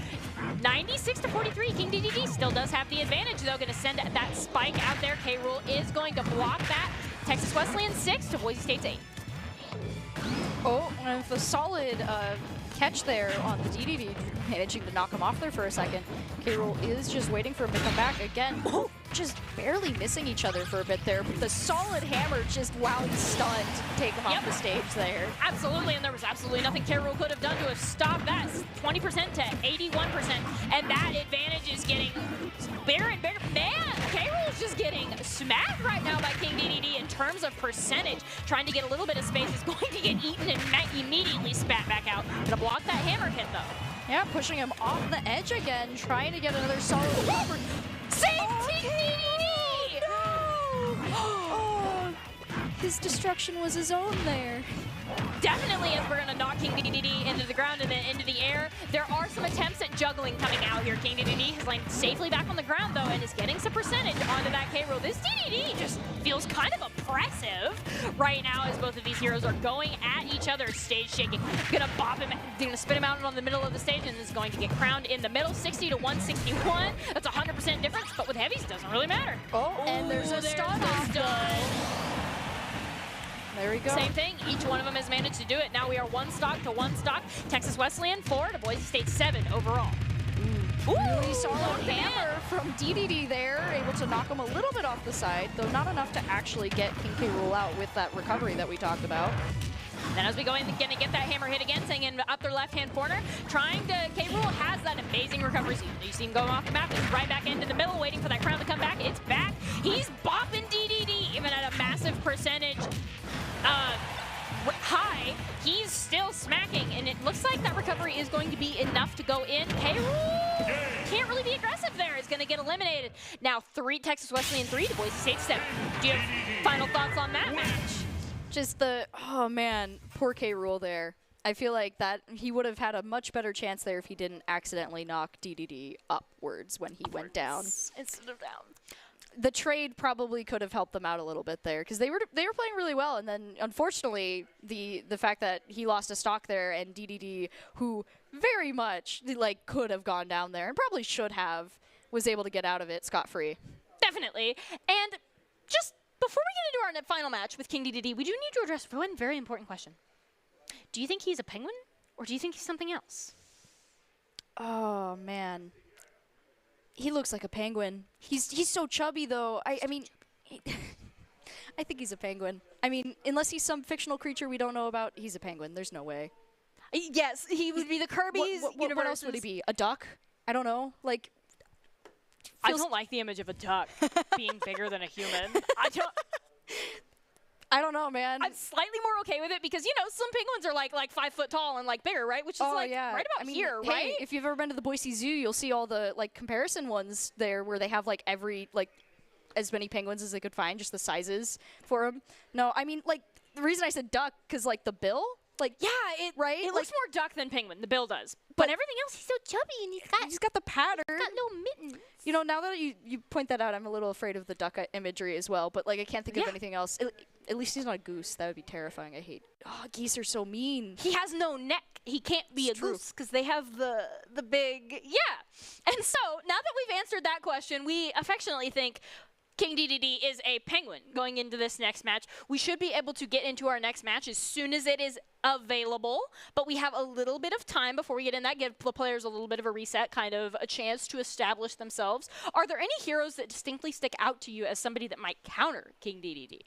96 to 43. King DDD still does have the advantage, though. Going to send that spike out there. K-Rule is going to block that. Texas Wesleyan 6 to Boise State's 8. Oh, and with a solid catch there on the DDD, managing to knock him off there for a second. K-Rule is just waiting for him to come back again. Oh, just barely missing each other for a bit there. But the solid hammer just, wow, he's stunned to take him off the stage there. Absolutely, and there was absolutely nothing K-Rule could have done to have stopped that. 20% to 81%, and that advantage is getting bigger and bigger. Man, K-Rule's just getting smacked right now by King DDD in terms of percentage. Trying to get a little bit of space, is going to get eaten and immediately spat back out. Gonna block that hammer hit, though. Yeah, pushing him off the edge again, trying to get another solid hammer. Save King DDD! No! Oh, his destruction was his own there. Definitely, as we're going to knock King DDD into the ground and then into the air. There are some attempts at juggling coming out here. King DDD has landed safely back on the ground, though, and is getting some percentage onto that K-Rule. This DDD just feels kind of oppressive right now as both of these heroes are going at each other, stage shaking. Gonna bop him, gonna spin him out on the middle of the stage, and is going to get crowned in the middle, 60 to 161. That's 100% difference, but with heavies, doesn't really matter. Oh, and there's a stun off. There we go. Same thing. Each one of them has managed to do it. Now we are 1 stock to 1 stock. Texas Wesleyan 4 to Boise State 7 overall. Really solid hammer from DDD there, able to knock him a little bit off the side, though not enough to actually get King K. Rool out with that recovery that we talked about. Then as we go in, gonna get that hammer hit again, staying in the upper left-hand corner, trying to, K. Rool has that amazing recovery. So you see him going off the map, he's right back into the middle, waiting for that crown to come back. It's back. He's bopping DDD, even at a massive percentage high. He's still smacking, and it looks like that recovery is going to be enough to go in. K. Rool can't really be aggressive there. It's gonna get eliminated. Now Texas Wesleyan 3 to Boise State 7. Do you have final thoughts on that match? Just oh man, poor K. Rool there. I feel like that he would have had a much better chance there if he didn't accidentally knock DDD upwards when he went down. Instead of down. The trade probably could have helped them out a little bit there because they were playing really well, and then unfortunately the fact that he lost a stock there and DDD, who very much like could have gone down there and probably should have, was able to get out of it scot-free. Definitely. And just before we get into our final match with King DDD, we do need to address one very important question. Do you think he's a penguin, or do you think he's something else? Oh, man. He looks like a penguin. He's so chubby, though. I mean, I think he's a penguin. I mean, unless he's some fictional creature we don't know about, he's a penguin. There's no way. Yes, he would be the Kirby's universe. What else would he be? A duck? I don't know. Like, I don't like the image of a duck being bigger than a human. I don't know, man. I'm slightly more okay with it because, you know, some penguins are like 5 foot tall and like bigger, right? Which is right about here, hey, right? If you've ever been to the Boise Zoo, you'll see all the like comparison ones there where they have like as many penguins as they could find, just the sizes for them. No, I mean, like, the reason I said duck, because like the bill, like, yeah, it looks more duck than penguin, the bill does. But everything else, he's so chubby and he's got the pattern. got little mittens. You know, now that you point that out, I'm a little afraid of the duck imagery as well, but like I can't think of anything else. At least he's not a goose. That would be terrifying. I hate. Oh, geese are so mean. He has no neck. He can't be a goose because they have the big, And so now that we've answered that question, we affectionately think King DDD is a penguin going into this next match. We should be able to get into our next match as soon as it is available, but we have a little bit of time before we get in that, give the players a little bit of a reset, kind of a chance to establish themselves. Are there any heroes that distinctly stick out to you as somebody that might counter King DDD?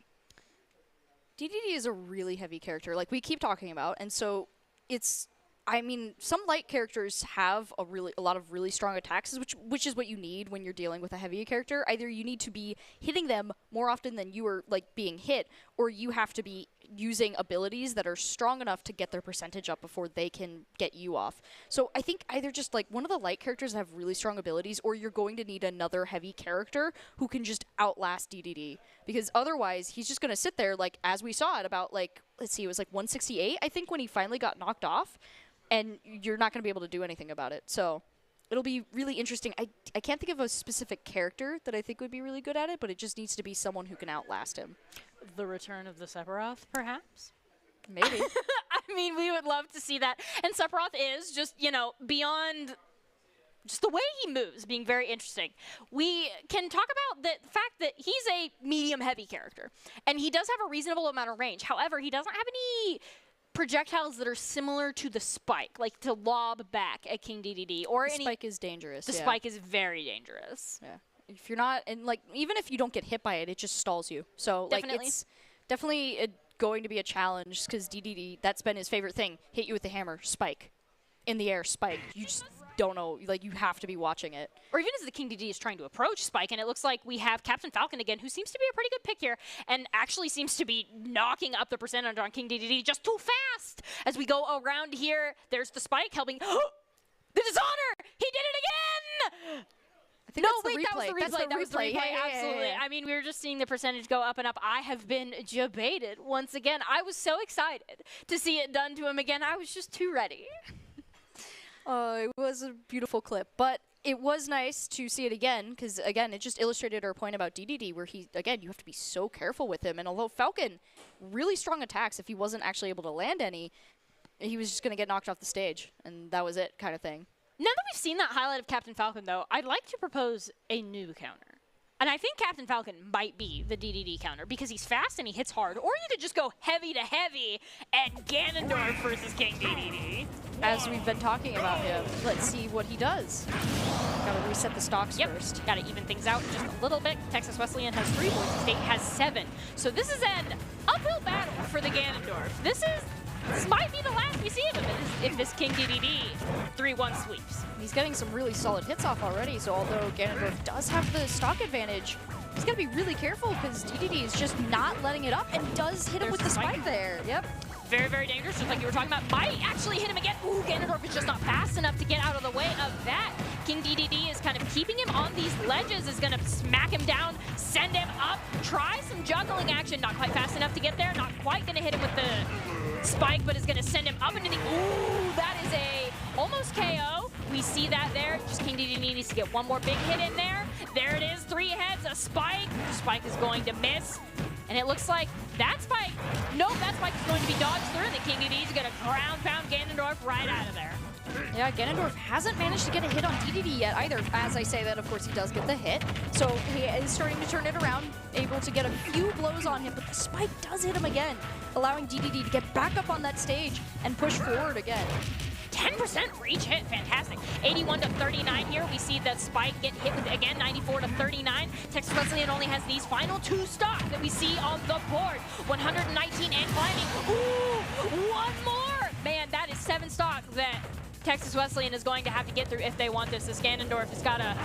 DDD is a really heavy character, like we keep talking about, and so it's, I mean, some light characters have a lot of really strong attacks, which is what you need when you're dealing with a heavy character. Either you need to be hitting them more often than you are like being hit, or you have to be using abilities that are strong enough to get their percentage up before they can get you off. So I think either just like one of the light characters have really strong abilities, or you're going to need another heavy character who can just outlast DDD, because otherwise he's just going to sit there, like as we saw at about like, let's see, it was like 168 I think when he finally got knocked off, and you're not going to be able to do anything about it. So it'll be really interesting. I can't think of a specific character that I think would be really good at it, but it just needs to be someone who can outlast him. The return of the Sephiroth, perhaps? Maybe. I mean, we would love to see that. And Sephiroth is just, you know, beyond just the way he moves being very interesting. We can talk about the fact that he's a medium-heavy character, and he does have a reasonable amount of range. However, he doesn't have any projectiles that are similar to the spike, like to lob back at King DDD. Or the spike is dangerous. The spike is very dangerous. Yeah. If you're not, and like, even if you don't get hit by it, it just stalls you. So like, it's definitely going to be a challenge, because DDD, that's been his favorite thing. Hit you with the hammer, spike. In the air, spike. You just don't know, like, you have to be watching it. Or even as the King DDD is trying to approach Spike, and it looks like we have Captain Falcon again, who seems to be a pretty good pick here, and actually seems to be knocking up the percentage on King DDD just too fast. As we go around here, there's the Spike helping. The Dishonor! He did it again! I think that was the replay. That was the replay. Yeah, absolutely. yeah. I mean, we were just seeing the percentage go up and up. I have been debated once again. I was so excited to see it done to him again. I was just too ready. It was a beautiful clip, but it was nice to see it again, because, again, it just illustrated our point about DDD, where he, again, you have to be so careful with him. And although Falcon, really strong attacks, if he wasn't actually able to land any, he was just going to get knocked off the stage, and that was it, kind of thing. Now that we've seen that highlight of Captain Falcon, though, I'd like to propose a new counter. And I think Captain Falcon might be the DDD counter because he's fast and he hits hard. Or you could just go heavy to heavy and Ganondorf versus King DDD. As we've been talking about him, let's see what he does. Gotta reset the stocks first. Gotta even things out just a little bit. Texas Wesleyan has 3, Boise State has 7. So this is an uphill battle for the Ganondorf. This might be the last we see of him if this King DDD 3-1 sweeps. He's getting some really solid hits off already, so although Ganondorf does have the stock advantage, he's got to be really careful because DDD is just not letting it up and does hit him with the spike there. Yep. Very, very dangerous, just like you were talking about. Might actually hit him again. Ooh, Ganondorf is just not fast enough to get out of the way of that. King DDD is kind of keeping him on these ledges, is going to smack him down, send him up, try some juggling action. Not quite fast enough to get there, not quite going to hit him with the spike, but is going to send him up into the... Ooh, that is a almost KO. We see that there. Just King DDD needs to get one more big hit in there. There it is, 3 heads, a spike. Spike is going to miss. And it looks like that spike, nope, that spike is going to be dodged through. And the King DDD is going to ground pound Ganondorf right out of there. Yeah, Ganondorf hasn't managed to get a hit on DDD yet either. As I say that, of course, he does get the hit. So he is starting to turn it around, able to get a few blows on him, but the spike does hit him again, allowing DDD to get back up on that stage and push forward again. 10% for each hit, fantastic. 81 to 39 here. We see that spike get hit with, again, 94 to 39. Texas Wesleyan only has these final 2 stocks that we see on the board. 119 and climbing. Ooh, one more. Man, that is 7 stocks that Texas Wesleyan is going to have to get through if they want this. This Ganondorf has got to,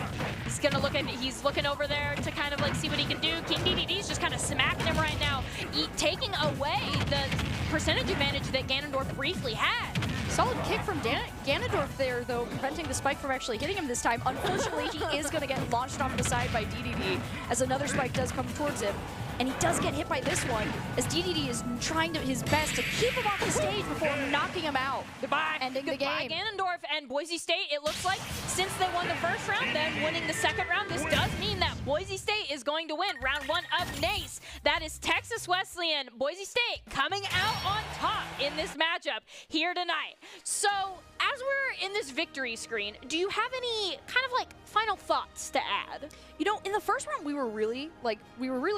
he's going to look at, he's looking over there to kind of like see what he can do. King DDD's just kind of smacking him right now, taking away the percentage advantage that Ganondorf briefly had. Solid kick from Ganondorf there, though, preventing the spike from actually hitting him this time. Unfortunately, he is going to get launched off the side by DDD as another spike does come towards him. And he does get hit by this one as DDD is trying his best to keep him off the stage before knocking him out. Goodbye. Ending the game. Ganondorf and Boise State, it looks like since they won the first round, then winning the second round, this does mean that Boise State is going to win round 1 of NACE. That is Texas Wesleyan, Boise State coming out on top in this matchup here tonight. So as we're in this victory screen, do you have any kind of like final thoughts to add? You know, in the first round, we were really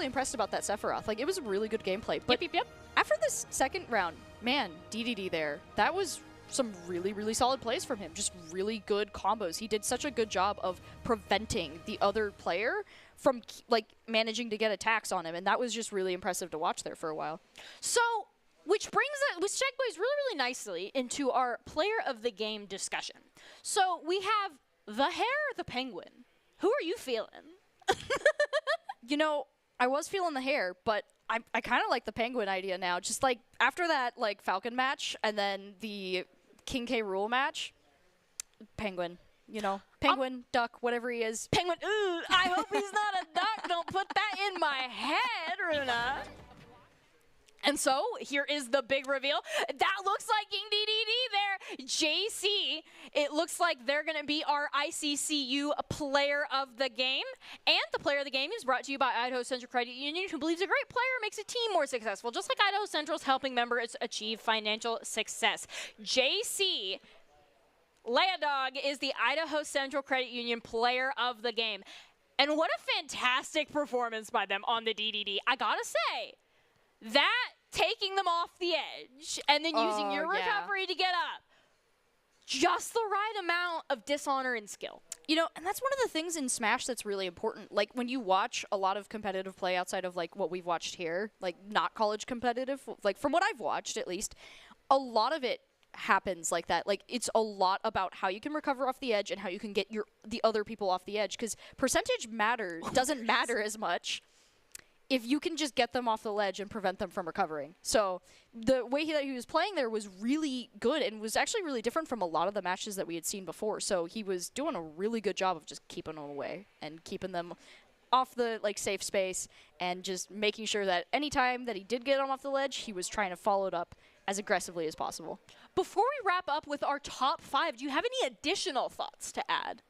impressed about that Sephiroth. Like, it was a really good gameplay. But Yep. after this second round, man, DDD there, that was some really, really solid plays from him. Just really good combos. He did such a good job of preventing the other player from, like, managing to get attacks on him. And that was just really impressive to watch there for a while. So, which segues really nicely into our player of the game discussion. So, we have the Hare or the Penguin. Who are you feeling? You know, I was feeling the Hare, but I kind of like the Penguin idea now. Just like after that like Falcon match and then the King K. Rool match, Penguin. You know, Penguin, duck, whatever he is. Penguin, ooh, I hope he's not a duck. Don't put that in my head, Runa. And so, here is the big reveal. That looks like King DDD there. JC, it looks like they're going to be our ICCU player of the game. And the player of the game is brought to you by Idaho Central Credit Union, who believes a great player makes a team more successful, just like Idaho Central's helping members achieve financial success. JC Leadog is the Idaho Central Credit Union player of the game. And what a fantastic performance by them on the DDD. I gotta say, that taking them off the edge and then using your recovery to get up, just the right amount of dishonor and skill. You know, and that's one of the things in Smash that's really important. Like, when you watch a lot of competitive play outside of, like, what we've watched here, like, not college competitive, like, from what I've watched, at least, a lot of it happens like that. Like, it's a lot about how you can recover off the edge and how you can get the other people off the edge, because percentage doesn't matter as much if you can just get them off the ledge and prevent them from recovering. So the way that he was playing there was really good and was actually really different from a lot of the matches that we had seen before. So he was doing a really good job of just keeping them away and keeping them off the like safe space and just making sure that any time that he did get them off the ledge, he was trying to follow it up as aggressively as possible. Before we wrap up with our top 5, do you have any additional thoughts to add?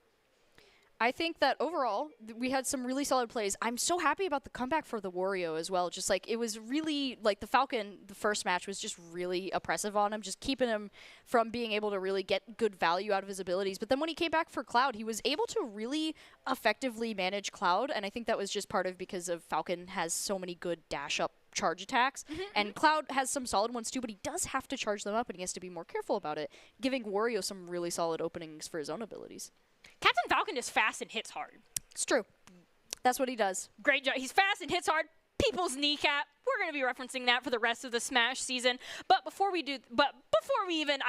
I think that overall, we had some really solid plays. I'm so happy about the comeback for the Wario as well. Just like, it was really, like the Falcon, the first match was just really oppressive on him, just keeping him from being able to really get good value out of his abilities. But then when he came back for Cloud, he was able to really effectively manage Cloud. And I think that was just part of because of Falcon has so many good dash up charge attacks, and Cloud has some solid ones too, but he does have to charge them up and he has to be more careful about it, giving Wario some really solid openings for his own abilities. Captain Falcon is fast and hits hard. It's true. That's what he does. Great job. He's fast and hits hard. People's kneecap. We're going to be referencing that for the rest of the Smash season. But before we even,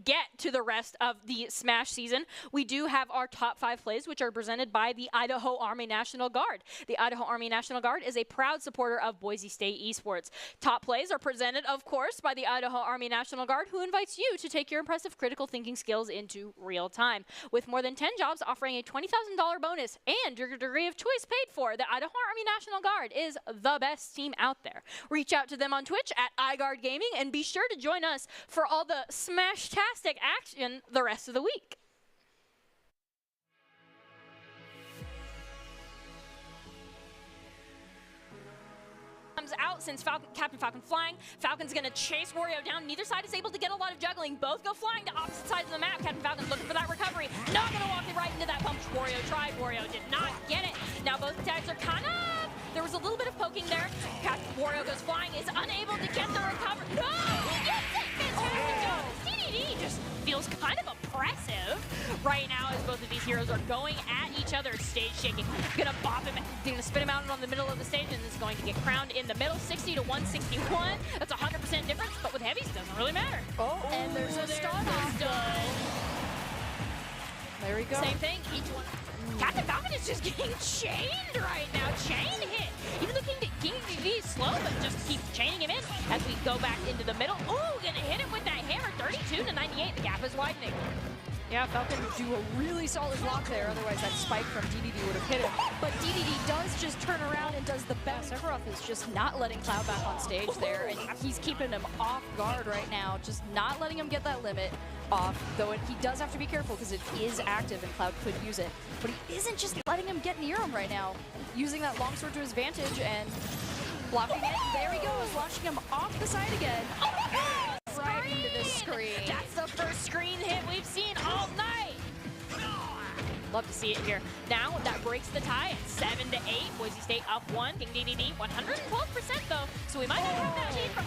get to the rest of the Smash season, we do have our top 5 plays, which are presented by the Idaho Army National Guard. The Idaho Army National Guard is a proud supporter of Boise State Esports. Top plays are presented, of course, by the Idaho Army National Guard, who invites you to take your impressive critical thinking skills into real time. With more than 10 jobs offering a $20,000 bonus and your degree of choice paid for, the Idaho Army National Guard is the best team out there. Reach out to them on Twitch at iGuard Gaming and be sure to join us for all the Smash-tastic action the rest of the week. Comes out since Captain Falcon flying. Falcon's gonna chase Wario down. Neither side is able to get a lot of juggling. Both go flying to opposite sides of the map. Captain Falcon's looking for that recovery. Not gonna walk it right into that bump. Wario tried. Wario did not get it. Now both attacks are kind of... There was a little bit of poking there. Wario goes flying, is unable to get the recovery. No! He gets it! Fantastic job! DDD just feels kind of oppressive right now as both of these heroes are going at each other. Stage shaking. Gonna bop him, gonna spin him out on the middle of the stage, and is going to get crowned in the middle. 60 to 161. That's 100% difference, but with heavies, doesn't really matter. Oh, and there's a stun off. There we go. Same thing, each one. Captain Falcon is just getting chained right now. Chain hit. Even though King DD is slow, but just keeps chaining him in as we go back into the middle. Ooh, gonna hit him with that hammer. 32 to 98. The gap is widening. Yeah, Falcon would do a really solid block there. Otherwise, that spike from DDD would have hit him. But DDD does just turn around and does the best. Sephiroth is just not letting Cloud back on stage there, and he's keeping him off guard right now, just not letting him get that limit off, though he does have to be careful because it is active and Cloud could use it. But he isn't just letting him get near him right now, using that longsword to his advantage and blocking it. There he goes, launching him off the side again. Right into the screen. That's the first screen hit we've seen all night. Love to see it here. Now that breaks the tie at 7 to 8. Boise State up 1. King DDD 112% though, so we might not have that lead from.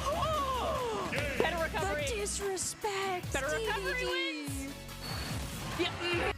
Better recovery. The disrespect. Better recovery wins. Yeah.